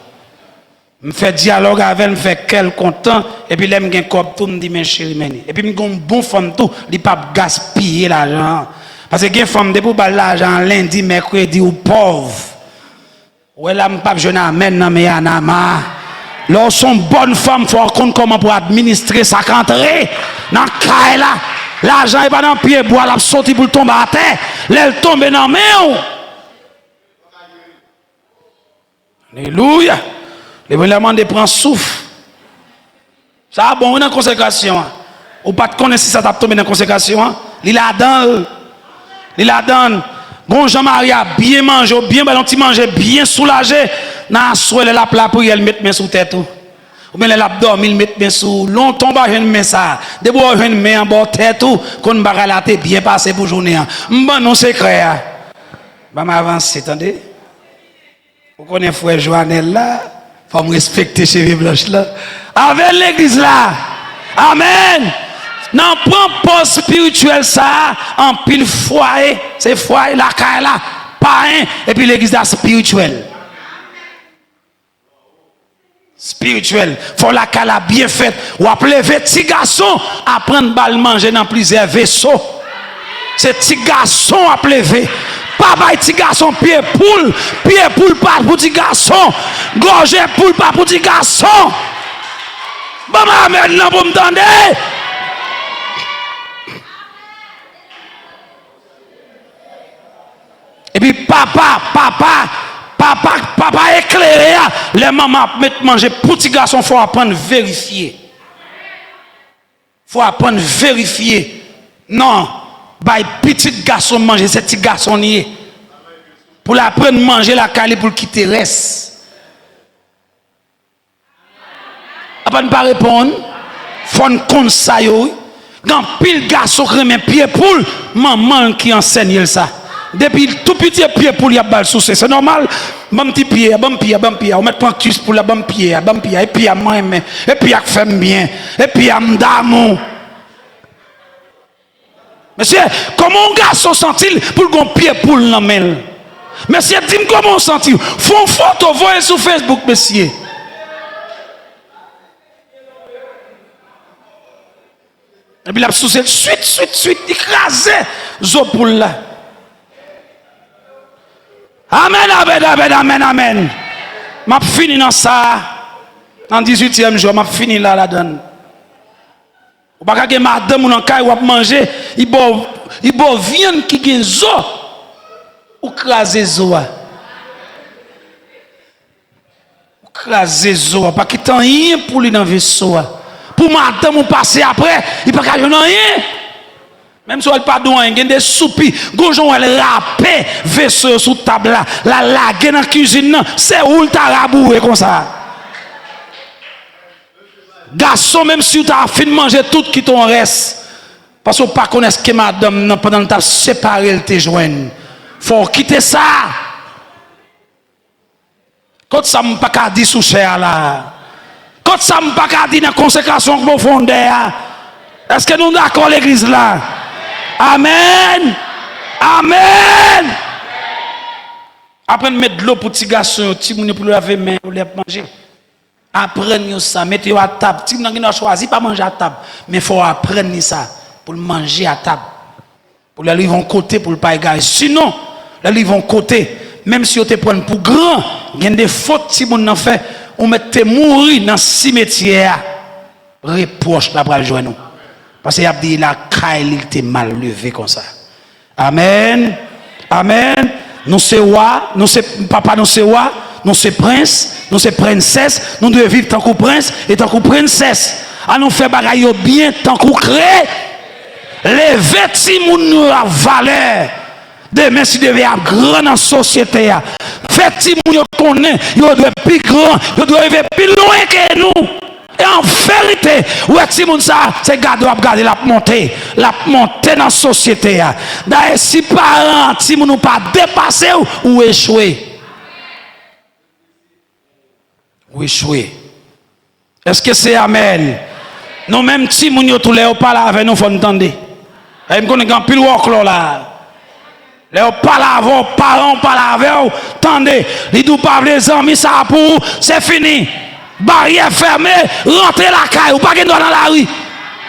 Me fait dialogue avec elle, me fait quel content et puis l'aime gen cop tout me dit mes chéri meni. Et puis me gon bon femme tout, il pas gaspiller l'argent. Parce que gen femme de pour bal l'argent lundi, mercredi ou pauvre. Ouais là me pas jeune amène nan mais anama. Lors son bonne femme faut compte comment pour administrer sa rentrée dans caille là. L'argent est pas dans pied bois la sorti pour tomber à terre, l'elle tombe dans main. Alléluia. Les vraiment de prendre souffle. Ça bon dans consécration. Ou pas de connaître si ça t'a tombé dans consécration. Il la donne. Il la donne. Bon Jean-Marie a bien mangé, bien ballon petit manger, bien soulagé. Dans soirée la plat pour elle mettre main sous tête tout. Ou bien elle dormi, il mettre main sous longtemps ba jeune main ça. Debout jeune main en bas tête tout, qu'on bagalaté bien passé pour journée. M'ban non secret. Ba m'avancer, attendez. Vous connaissez frère Joannel là? Faut me respecter chez Blanche là. Avec l'église là. Amen. Non, prend poste spirituel ça en pile foyer. C'est foyer la caille là. Païen. Et puis l'église là spirituel. Spirituel. Faut la caille là bien faite. Ou appeler petit garçon à prendre balle manger dans plusieurs vaisseaux. C'est petit garçon à lever. Pas petit garçon pied poule pas pour petit garçon, gorge poule pas pour petit garçon. Bon maintenant vous m'entendez? Et puis papa éclairé, les mamans mettent manger pour petit garçon, faut apprendre à vérifier. Faut apprendre à vérifier. Non. Bah, petit garçon manger, c'est petit garçon nié. Pour l'apprendre à manger la cali pour quitter le reste. Après ne pas répondre, faut nous compte ça yo. Quand pile garçon qui remet pied poule, maman qui enseigne ça. Depuis tout petit pied poule y a balle sous c'est normal. Bon petit pied, on met practice pour la bon pied, et puis à moi et puis à faire bien, et puis à m'damour. Monsieur, comment un garçon sent-il pour le pied pour le main? Monsieur, dis-moi comment on sent-il? Faut une photo, voyez sur Facebook, monsieur. Et puis la suite, écrasé, zo pour là. Amen. M'a fini dans ça. En 18e jour, m'a fini là la donne. Ou pas que madame ou nan kay ou manger, il bo viande qui gen zo ou craser zo. Ou craser zo, pas qui tant rien pour lui dans vaisseau. Pour madame ou passer après, il pas ka rien. Même si elle pas douan, il y a des soupis, gonjon elle râpe vaisseau sous table là, la lague dans cuisine, c'est où le taraboué comme ça. Garçon, même si tu as fini de manger tout qui t'en reste, parce que tu ne connais pas que madame, pendant que tu as séparé, elle te joigne. Il faut quitter ça. Quand ça ne peut pas dire sous cher là, quand ça ne peut pas dire dans la consécration profonde, est-ce que nous sommes d'accord l'église là? Amen. Amen. Après, mettre de l'eau pour petit garçon, petit moun pour laver main, pour les manger. Apprenez ça, mettez à table. Si vous n'avez choisi pas manger à table, mais il faut apprendre ça pour manger à table. Pour les livres en côté, pour ne pas égarer. Sinon, les livres en côté, même si vous te prenez pour grand, il y a des fautes si vous n'en faites, on mette mourir dans le cimetière. Reproche la bras joindre nous. Parce qu'il a dit la caille, il était mal levé comme ça. Amen. Amen. Nous c'est roi, nous c'est papa, nous c'est roi. Nous sommes princes, nous sommes princesses, nous devons vivre tant que prince et tant que princesse. À nous faire bagaille bien tant que créé. Les vêtements nous la valeur. Demain, si devait être grand dans la société, vêtements nous connaissent, ils doivent être plus grands, ils doivent être plus loin que nous. Et en vérité, ouais, si moun ça, c'est garder la montée dans la société. D'ailleurs, si parents, si moun ou pas dépasser ou échouer. Ou échouer. Est-ce que c'est amen? Nous même si moun yo tous les pas là avec nous faut entendre. Et me connaît grand pile work là. Les pas là avec parents pas là avec attendez, les dou pas les amis ça pour c'est fini. Barrière fermée, rentrer la caille ou pas que dans la rue.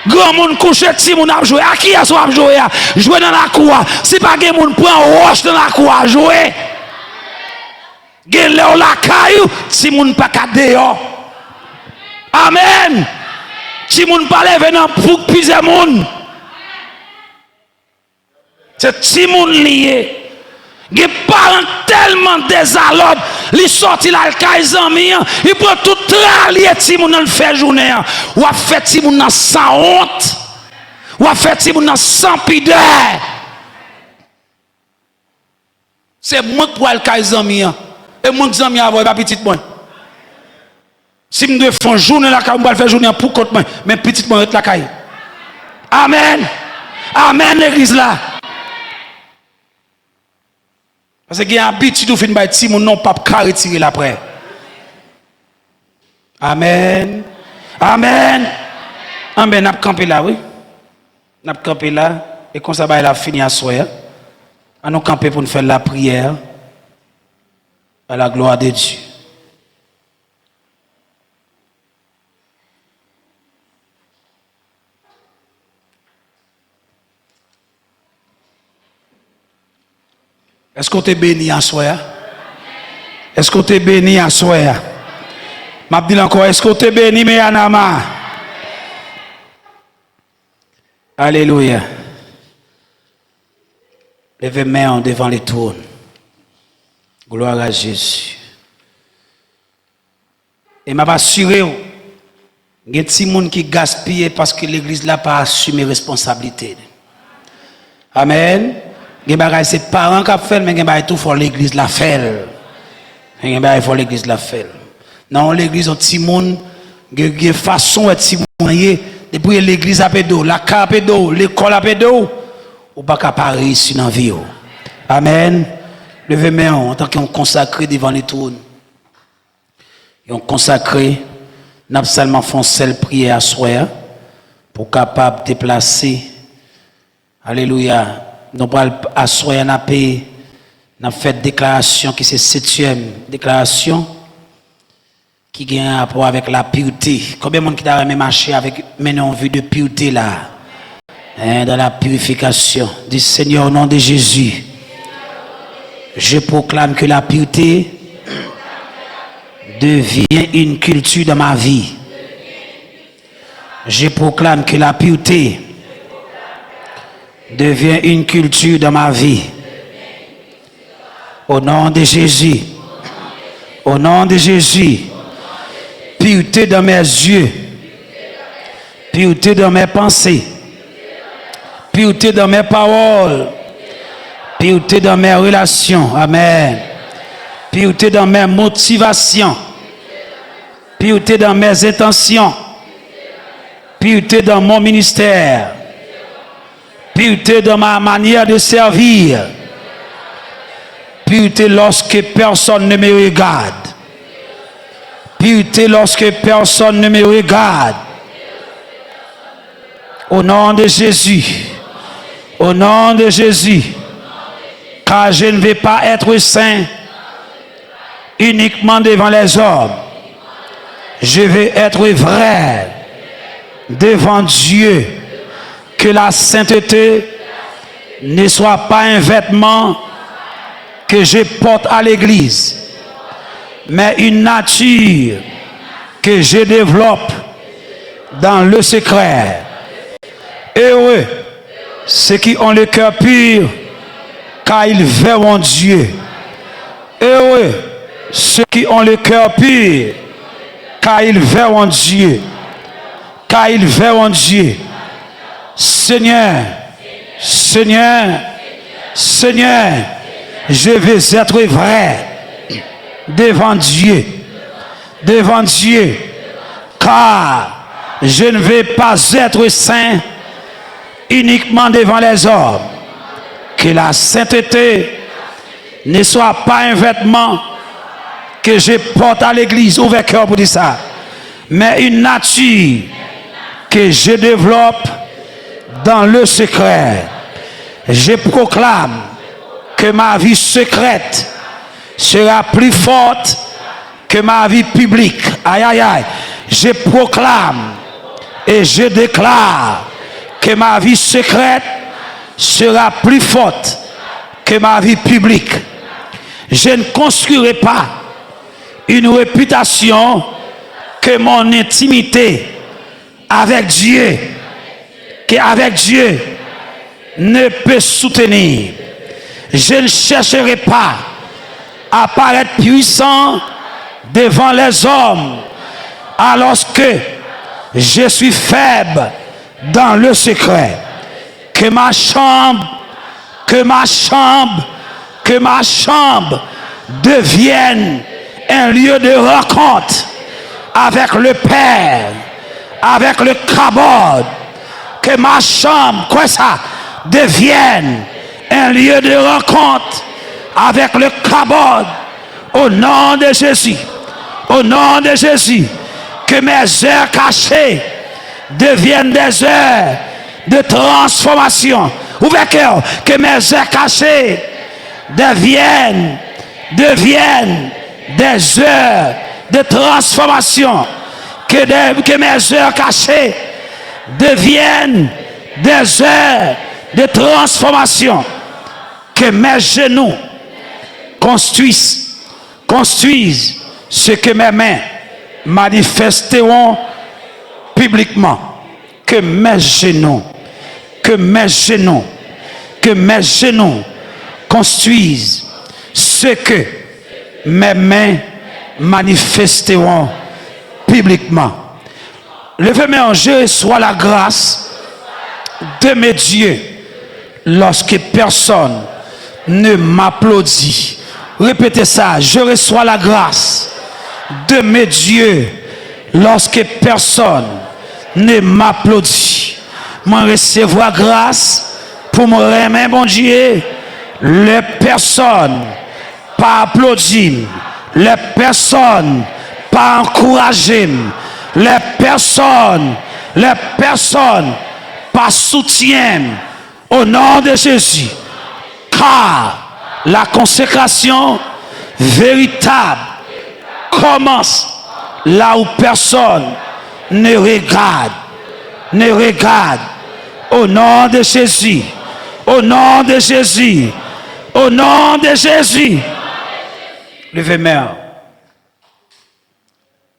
Grand monde couché si moun a joué. À qui a soit jouer? Jouer dans la cour. Si pas que moun prend roche dans la cour jouer. Gen le la caille si moun pas ka dehors. Amen. Si moun pas lever dans pour plusieurs moun. C'est si moun lié. Les parents tellement désalodes, ils sortent la caille amis, ils prennent tout tralier si moun nan fait journée, ou a fait si moun nan sans honte, ou a fait si moun nan sans pudeur. C'est moi qui prends la caille amis, et moi qui amis avoir pas petit moi. Si me dois faire journée la caille, on va faire journée pour côté moi, mais petit moi la caille. Amen. Amen l'église là. Parce qu'il y a une habitude de faire des petits non pas retirer l'après. Amen. Amen. Amen. N'a campé là, oui. N'a campé là. Et comme ça, il a fini à soir. On nous camper pour nous faire la prière à la gloire de Dieu. Est-ce qu'on t'est béni à soi? Est-ce qu'on t'est béni à soi? Je dis encore, est-ce qu'on t'est béni, mais Anama? Alléluia. Levez main devant les trônes. Gloire à Jésus. Et je m'assure, il y a des gens qui gaspillent parce que l'église n'a pas assumé responsabilité. Amen. C'est parents qui font, mais tout faut l'église la fait. Il faut l'église la fait. Dans l'église, on petit monde, il y a façon de petit monde. Depuis l'église a pédo, la carte a pédo, l'école a pédo, ou pas capable réussir dans la vie. Amen. Levez main en tant qu'on consacré devant les trônes. On consacré, n'a seulement fait seule prière à soi pour capable déplacer. Alléluia. Nous allons asseoir na paix, nous fait déclaration qui c'est 7e déclaration qui a un rapport avec la pureté. Combien de monde qui a même marché avec maintenant en vue de pureté là, dans la purification. Dis Seigneur au nom de Jésus, je proclame que la pureté devient une culture dans ma vie. Je proclame que la pureté devient une culture dans ma vie. Au nom de Jésus. Au nom de Jésus. Pureté dans mes yeux. Pureté dans mes pensées. Pureté dans mes paroles. Pureté dans mes relations. Amen. Pureté dans mes motivations. Pureté dans mes intentions. Pureté dans mon ministère. Pureté dans ma manière de servir. Pureté lorsque personne ne me regarde. Pureté lorsque personne ne me regarde. Au nom de Jésus. Au nom de Jésus. Car je ne vais pas être saint uniquement devant les hommes. Je vais être vrai devant Dieu. Que la sainteté ne soit pas un vêtement que je porte à l'église, mais une nature que je développe dans le secret. Heureux ceux qui ont le cœur pur, car ils verront Dieu. Heureux ceux qui ont le cœur pur, car ils verront Dieu. Car ils verront Dieu. Seigneur, Seigneur, Seigneur, je veux être vrai devant Dieu, car je ne vais pas être saint uniquement devant les hommes. Que la sainteté ne soit pas un vêtement que je porte à l'église, ouvert cœur pour dire ça, mais une nature que je développe dans le secret. Je proclame que ma vie secrète sera plus forte que ma vie publique. Aïe, aïe, aïe. Je proclame et je déclare que ma vie secrète sera plus forte que ma vie publique. Je ne construirai pas une réputation que mon intimité avec Dieu, ne peut soutenir. Je ne chercherai pas à paraître puissant devant les hommes alors que je suis faible dans le secret. Que ma chambre devienne un lieu de rencontre avec le Père, avec le Kabod. Que ma chambre, quoi ça, devienne un lieu de rencontre avec le Kabod. Au nom de Jésus, au nom de Jésus, que mes heures cachées deviennent des heures de transformation. Ouvrez cœur, que mes heures cachées deviennent des heures de transformation. Que mes heures cachées deviennent des heures de transformation. Que mes genoux construisent ce que mes mains manifesteront publiquement. Que mes genoux construisent ce que mes mains manifesteront publiquement. Levez-moi, je reçois la grâce de mes dieux lorsque personne ne m'applaudit. Répétez ça, je reçois la grâce de mes dieux lorsque personne ne m'applaudit. Moi recevoir grâce pour me remettre, bon Dieu, les personnes pas applaudir, les personnes pas encourager, les personnes pas soutien au nom de Jésus. Car la consécration véritable commence là où personne ne regarde. Au nom de Jésus. Au nom de Jésus. Au nom de Jésus. Levez-moi.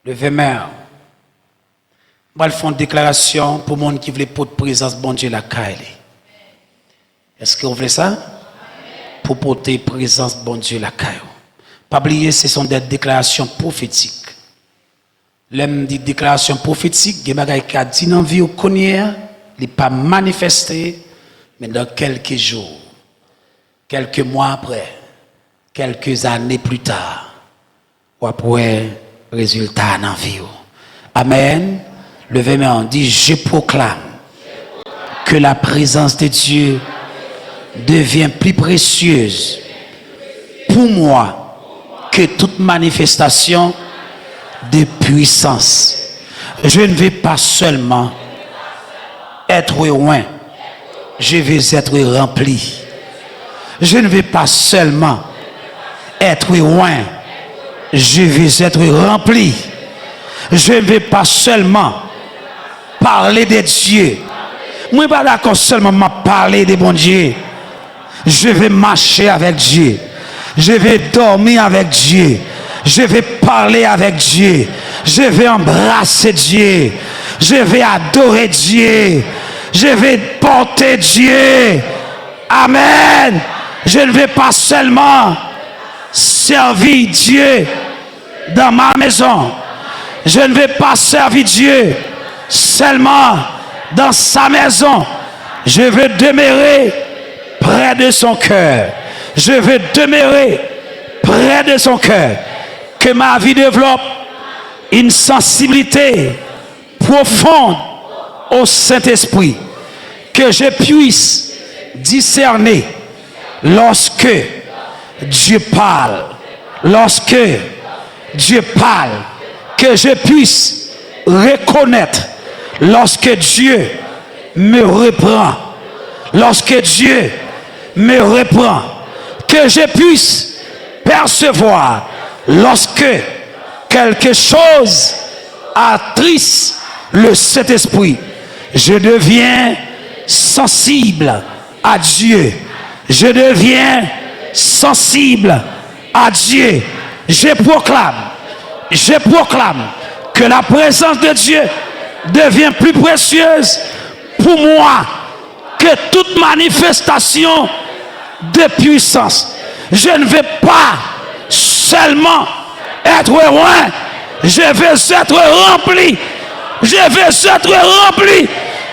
Je vais faire une déclaration pour le monde qui veut pour la présence de bon Dieu la caille. Est-ce que vous voulez ça? Pour porter la présence de bon Dieu la caille. Pas oublier, ce sont des déclarations prophétiques. L'aime dit déclaration prophétique, il y a des gens qui dit dans la vie, il n'est pas manifesté, mais dans quelques jours, quelques mois après, quelques années plus tard, ou après, résultat dans la vie. Amen. Levez-moi, dit, je proclame que la présence de Dieu devient plus précieuse pour moi que toute manifestation de puissance. Je ne vais pas seulement être loin, je vais être rempli. Je ne vais pas seulement être loin, je vais être rempli. Je ne vais pas seulement parler de Dieu. Moi, pas d'accord seulement parler de bon Dieu. Je vais marcher avec Dieu. Je vais dormir avec Dieu. Je vais parler avec Dieu. Je vais embrasser Dieu. Je vais adorer Dieu. Je vais porter Dieu. Amen. Je ne vais pas seulement servir Dieu dans ma maison. Je ne vais pas servir Dieu seulement dans sa maison. Je veux demeurer près de son cœur. Je veux demeurer près de son cœur. Que ma vie développe une sensibilité profonde au Saint-Esprit, que je puisse discerner lorsque Dieu parle, lorsque Dieu parle, que je puisse reconnaître lorsque Dieu me reprend, lorsque Dieu me reprend, que je puisse percevoir lorsque quelque chose attriste le Saint-Esprit. Je deviens sensible à Dieu. Je deviens sensible à Dieu. Je proclame que la présence de Dieu devient plus précieuse pour moi que toute manifestation de puissance. Je ne vais pas seulement être loin, je vais être rempli. Je vais être rempli.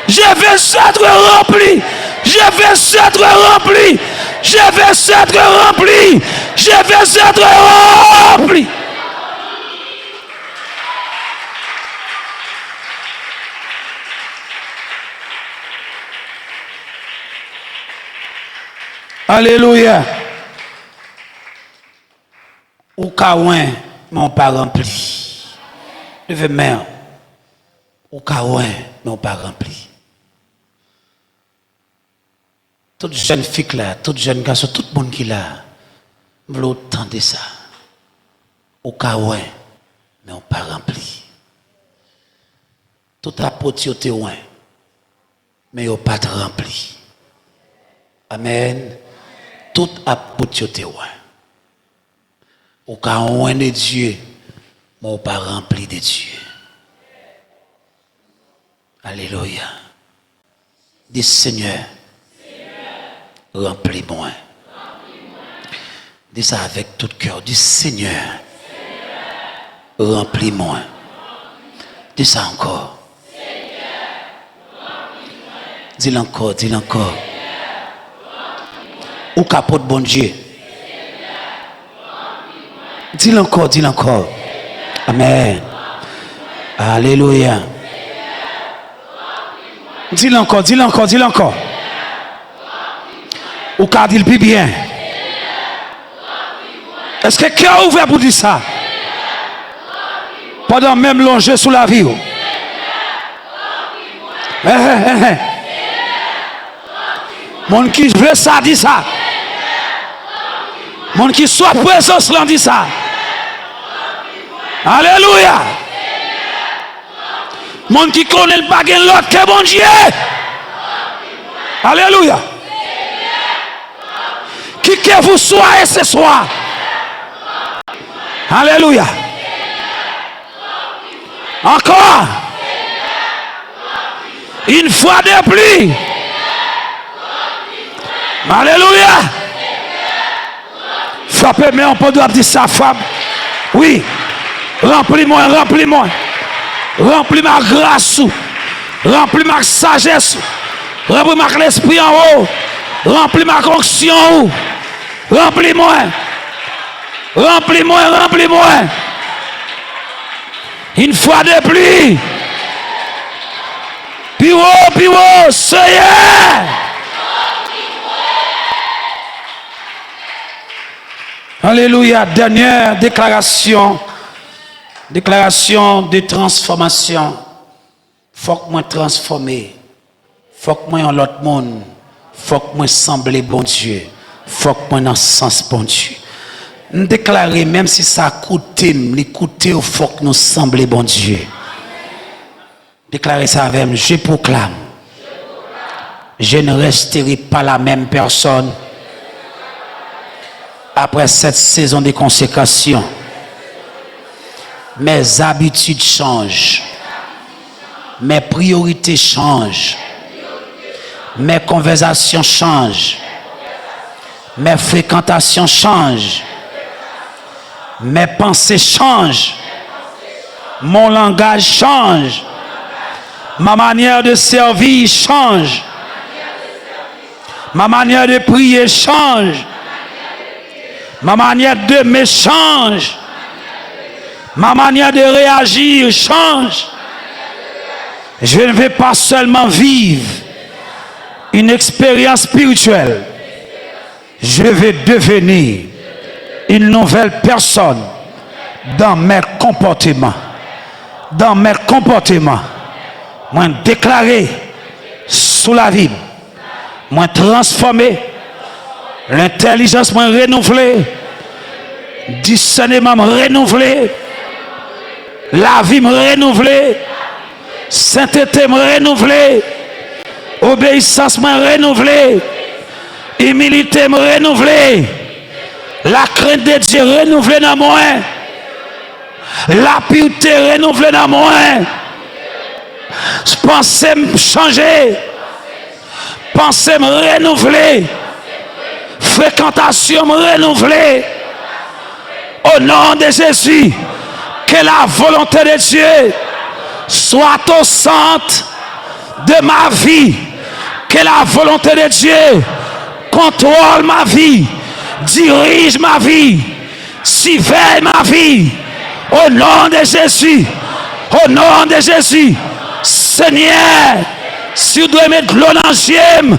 Je vais être rempli. Je vais être rempli. Je vais être rempli. Je vais être rempli. Alléluia. Ou kaouin, mon pas rempli. Levez main. Ou kaouin, mon pas rempli. Toute jeune fille là, toute jeune garçon, tout le monde qui là, vous entendez ça. Ou kaouin, mais on pas rempli. Tout apôtre yote ouin, mais on pas rempli. Amen. Tout apôtre yote ouin. Ou kaouin de Dieu, mais on pas rempli de Dieu. Alléluia. Dis Seigneur, remplis-moi. Dis ça avec tout cœur. Dis Seigneur, remplis-moi. Dis ça encore. Dis-le encore, dis-le encore. Ou capote bon Dieu. Dis-le encore, dis-le encore. Amen. Alléluia. Dis-le encore, dis-le encore, dis-le encore. Ou qu'a dit le plus bien. Est-ce que cœur ouvert pour dire ça? Pendant même longer sous la vie. Mon qui veut ça dit ça. Mon qui soit présence là dit ça. Alléluia. Mon qui connaît le bagage l'autre que bon Dieu. Alléluia. Qui que vous soyez ce soir. Alléluia. Encore. Une fois de plus. Alléluia. Frappez, mais on peut dire ça, femme. Oui. Remplis-moi, remplis-moi. Remplis ma grâce. Remplis ma sagesse. Remplis ma l'esprit en haut. Remplis ma conction. Remplis-moi. Remplis-moi, remplis-moi. Une fois de plus. Puis haut, Seigneur. Alléluia. Dernière déclaration. Déclaration de transformation. Faut que moi transformer. Faut que moi en l'autre monde. Faut que moi sembler bon Dieu. Faut que moi dans ce sens bon Dieu. Nous déclarer même si ça coûte, l'écouter il faut que nous sembler bon Dieu. Déclarer ça avec moi. Je proclame. Je ne resterai pas la même personne après cette saison de consécration. Mes habitudes changent. Mes priorités changent. Mes conversations changent. Mes fréquentations changent. Mes pensées changent. Mon langage change. Ma manière de servir change. Ma manière de prier change. Ma manière d'aimer change. Ma manière de réagir change. Je ne vais pas seulement vivre une expérience spirituelle. Je vais devenir une nouvelle personne dans mes comportements. Dans mes comportements. Moi déclaré sous la vie. Moi transformé. L'intelligence moi renouvelée. Discernement renouvelé. La vie me renouvelée. Sainteté me renouvelée. Obéissance me renouvelée. Humilité me renouvelée. La crainte de Dieu renouvelée dans moi. La pureté renouvelée dans moi. Pensée me changer. Pensée me renouvelée. Fréquentation me renouvelée. Au nom de Jésus, que la volonté de Dieu soit au centre de ma vie. Que la volonté de Dieu contrôle ma vie, dirige ma vie, surveille ma vie. Au nom de Jésus, au nom de Jésus, Seigneur, si vous devez mettre de l'eau dans le gemme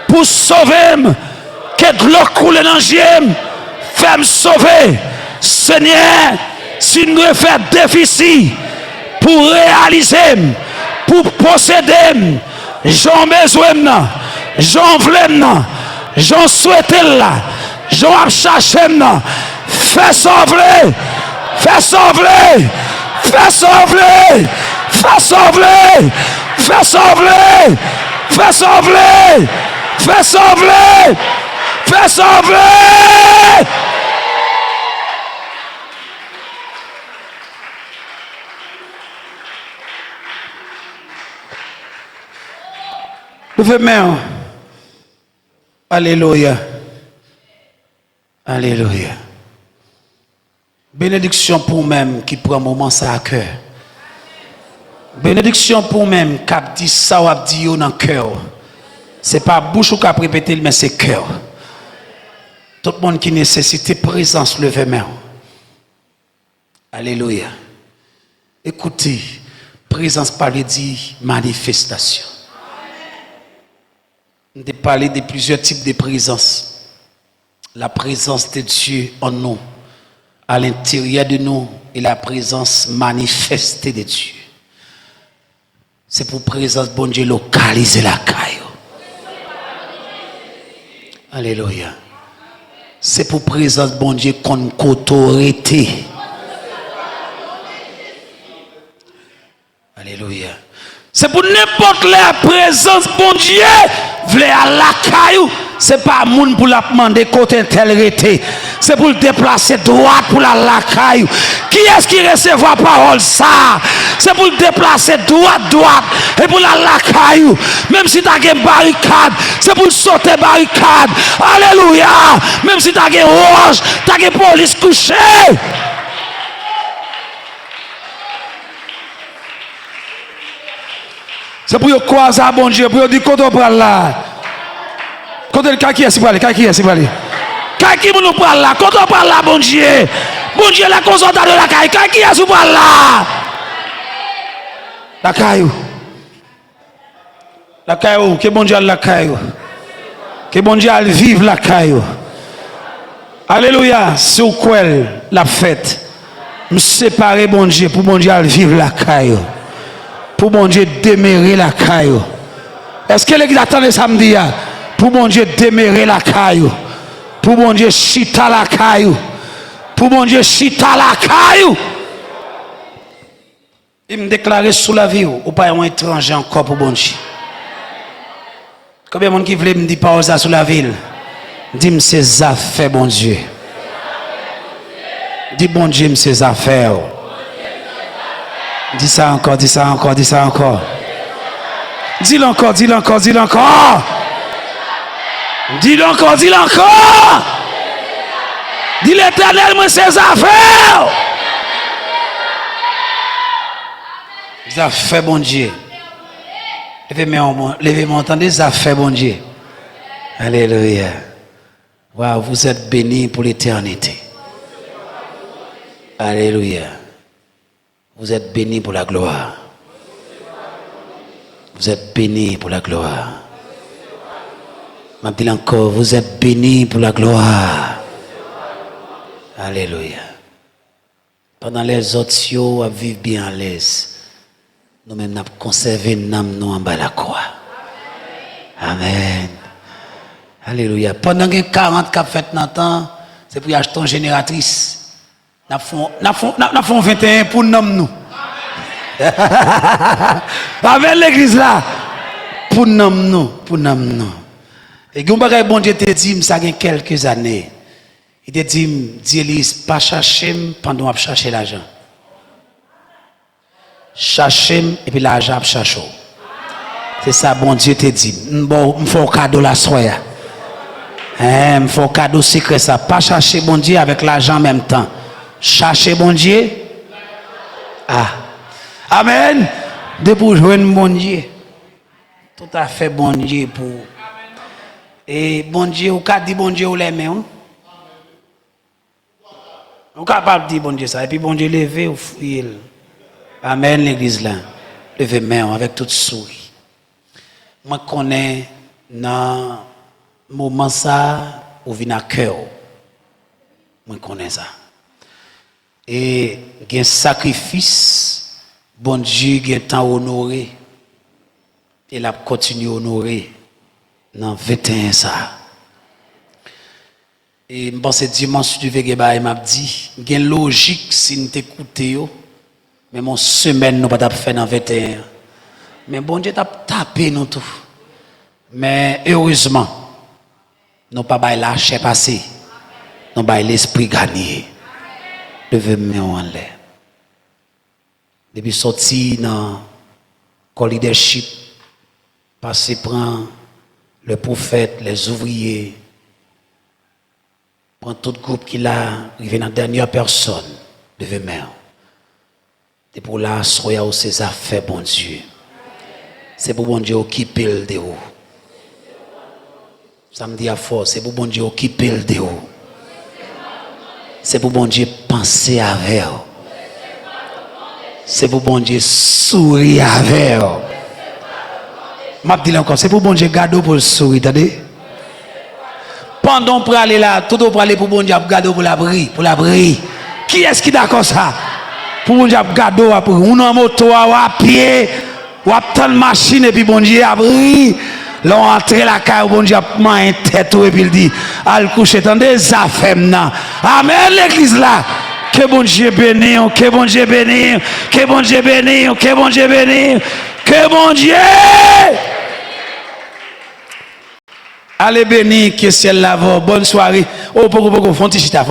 pour sauver, que de l'eau coule dans le gemme, fais-moi sauver. Seigneur, si nous devons faire déficit pour réaliser, pour posséder, j'en besoin, j'en voulais, j'en souhaite là, j'en cherche, fais sauver, fais sauver, fais sauver, fais sauver, fais sauver, fais sauver, fais sauver, fais sauver. Levez main. Alléluia. Alléluia. Bénédiction pour même qui prend un moment ça à cœur. Bénédiction pour même qui dit ça ou dit dans le cœur. Ce n'est pas bouche ou qui répéter, mais c'est cœur. Tout le monde qui nécessite présence, levez main. Alléluia. Écoutez, présence parle dit manifestation. On a parlé de plusieurs types de présence. La présence de Dieu en nous, à l'intérieur de nous, et la présence manifestée de Dieu. C'est pour présence bon Dieu localiser la caille. Alléluia. C'est pour présence bon Dieu qu'on autorité. Alléluia. C'est pour n'importe la présence bon Dieu vle à la caillou. C'est pas moun pour la demander côté tel rété. C'est pour le déplacer droite pour la caillou. Qui est-ce qui recevra parole ça? C'est pour le déplacer droite et pour la caillou. Même si tu as une barricade, c'est pour sauter barricade. Alléluia. Même si tu as une roche, tu as une police couchée. C'est pour croiser à bon Dieu, pour dire quand on parle là. Quand qui est-ce qui parle? Qui nous parle là? Quand on parle là, bon Dieu la consultation de la caille. Qui est-ce qui parle là? La caille. La caille, que bon Dieu la caille. Que bon Dieu vive la caille. Alléluia. C'est quoi la fête? Me séparer bon Dieu pour bon Dieu vivre la caille. Pour mon Dieu demeurer la caille. Est-ce que l'église attend le samedi? Pour mon Dieu demeurer la caille. Pour mon Dieu chita la caille. Pour mon Dieu chita la caille. Il me déclarait sous la vie ou pas un étranger encore pour mon Dieu. Combien de monde qui voulait me dire pas ça sous la ville? Dis-moi ses affaires, mon Dieu. Dis bon Dieu, ses affaires. Dis ça encore, dis ça encore, dis ça encore. Dis-le encore, dis-le encore, dis-le encore. Dis-le encore, dis-le encore. Dis l'Éternel, moi, ses affaires. Les affaires, bon Dieu. Levez-moi, entendez les affaires, bon Dieu. Alléluia. Wow, vous êtes bénis pour l'éternité. Alléluia. Vous êtes bénis pour la gloire. Vous êtes bénis pour la gloire. Je dis encore, vous êtes bénis pour la gloire. Alléluia. Pendant les autres, à vivre bien à l'aise. Nous-mêmes, nous avons conservé nous en bas de la croix. Amen. Alléluia. Pendant que 40 qui fait dans temps, c'est pour acheter une génératrice. Nous avons 21 pour nous. Avec l'église là. Pour nous. Et quand bon Dieu te dit, ça a quelques années. Il te dit, Dieu, pas chercher pendant que je cherche l'argent. Chercher et puis l'argent cherche. C'est ça, bon Dieu te dit. Bon, il faut un cadeau la soirée. Il faut un cadeau secret ça. Pas chercher bon Dieu avec l'argent en même temps. Chercher bon Dieu. Ah. Amen. De pour joindre bon Dieu. Tout à fait bon Dieu pour. Et bon Dieu, ou ka dit bon Dieu ou l'aime. Ou capable de dire bon Dieu ça. Et puis bon Dieu levé ou fouiller. Amen l'église là. Levez main avec toute souris. Moi connais dans moment ça ou vient à cœur. Moi connais ça. Et il y a un sacrifice, bon Dieu qui est temps honoré. Et il a continué à honorer dans 21 ça. Et je pense que dimanche du Vegeba, il m'a dit, il y a une logique si nous t'écoutons, mais mon semaine nous pas faire dans 21. Mais bon Dieu t'a tapé nous tout. Mais heureusement, nous pas bail la chair passer. Nous bail l'esprit gagner. Levez-moi en l'air. Depuis sorti dans le leadership, passer prend le prophète, les ouvriers, prend tout groupe qui l'a, il vient dans la dernière personne, levez-moi. C'est pour la soya où ses affaires, bon Dieu. C'est pour bon Dieu occuper le déo. Ça me dit à force, c'est pour bon Dieu occuper le déo. C'est pour bon Dieu penser avec. C'est pour bon Dieu sourire avec. Je dis encore, c'est pour bon Dieu garder pour le sourire, attendez. Pendant pour aller là, tout pour aller pour bon Dieu garder pour la brille, Qui est-ce qui d'accord ça? Pour bon Dieu garder pour on en moto ou à pied, ou à tant de machine et puis bon Dieu a brille. Là on entre la caille bon Dieu a main tête et puis il dit al coucher attendez ça fait maintenant. Amen l'église là. Que bon Dieu bénisse, que bon Dieu bénisse, que bon Dieu bénisse, que bon Dieu bénisse, que bon Dieu. Allez bénir que ciel là. Bonne soirée. Oh, fontichita.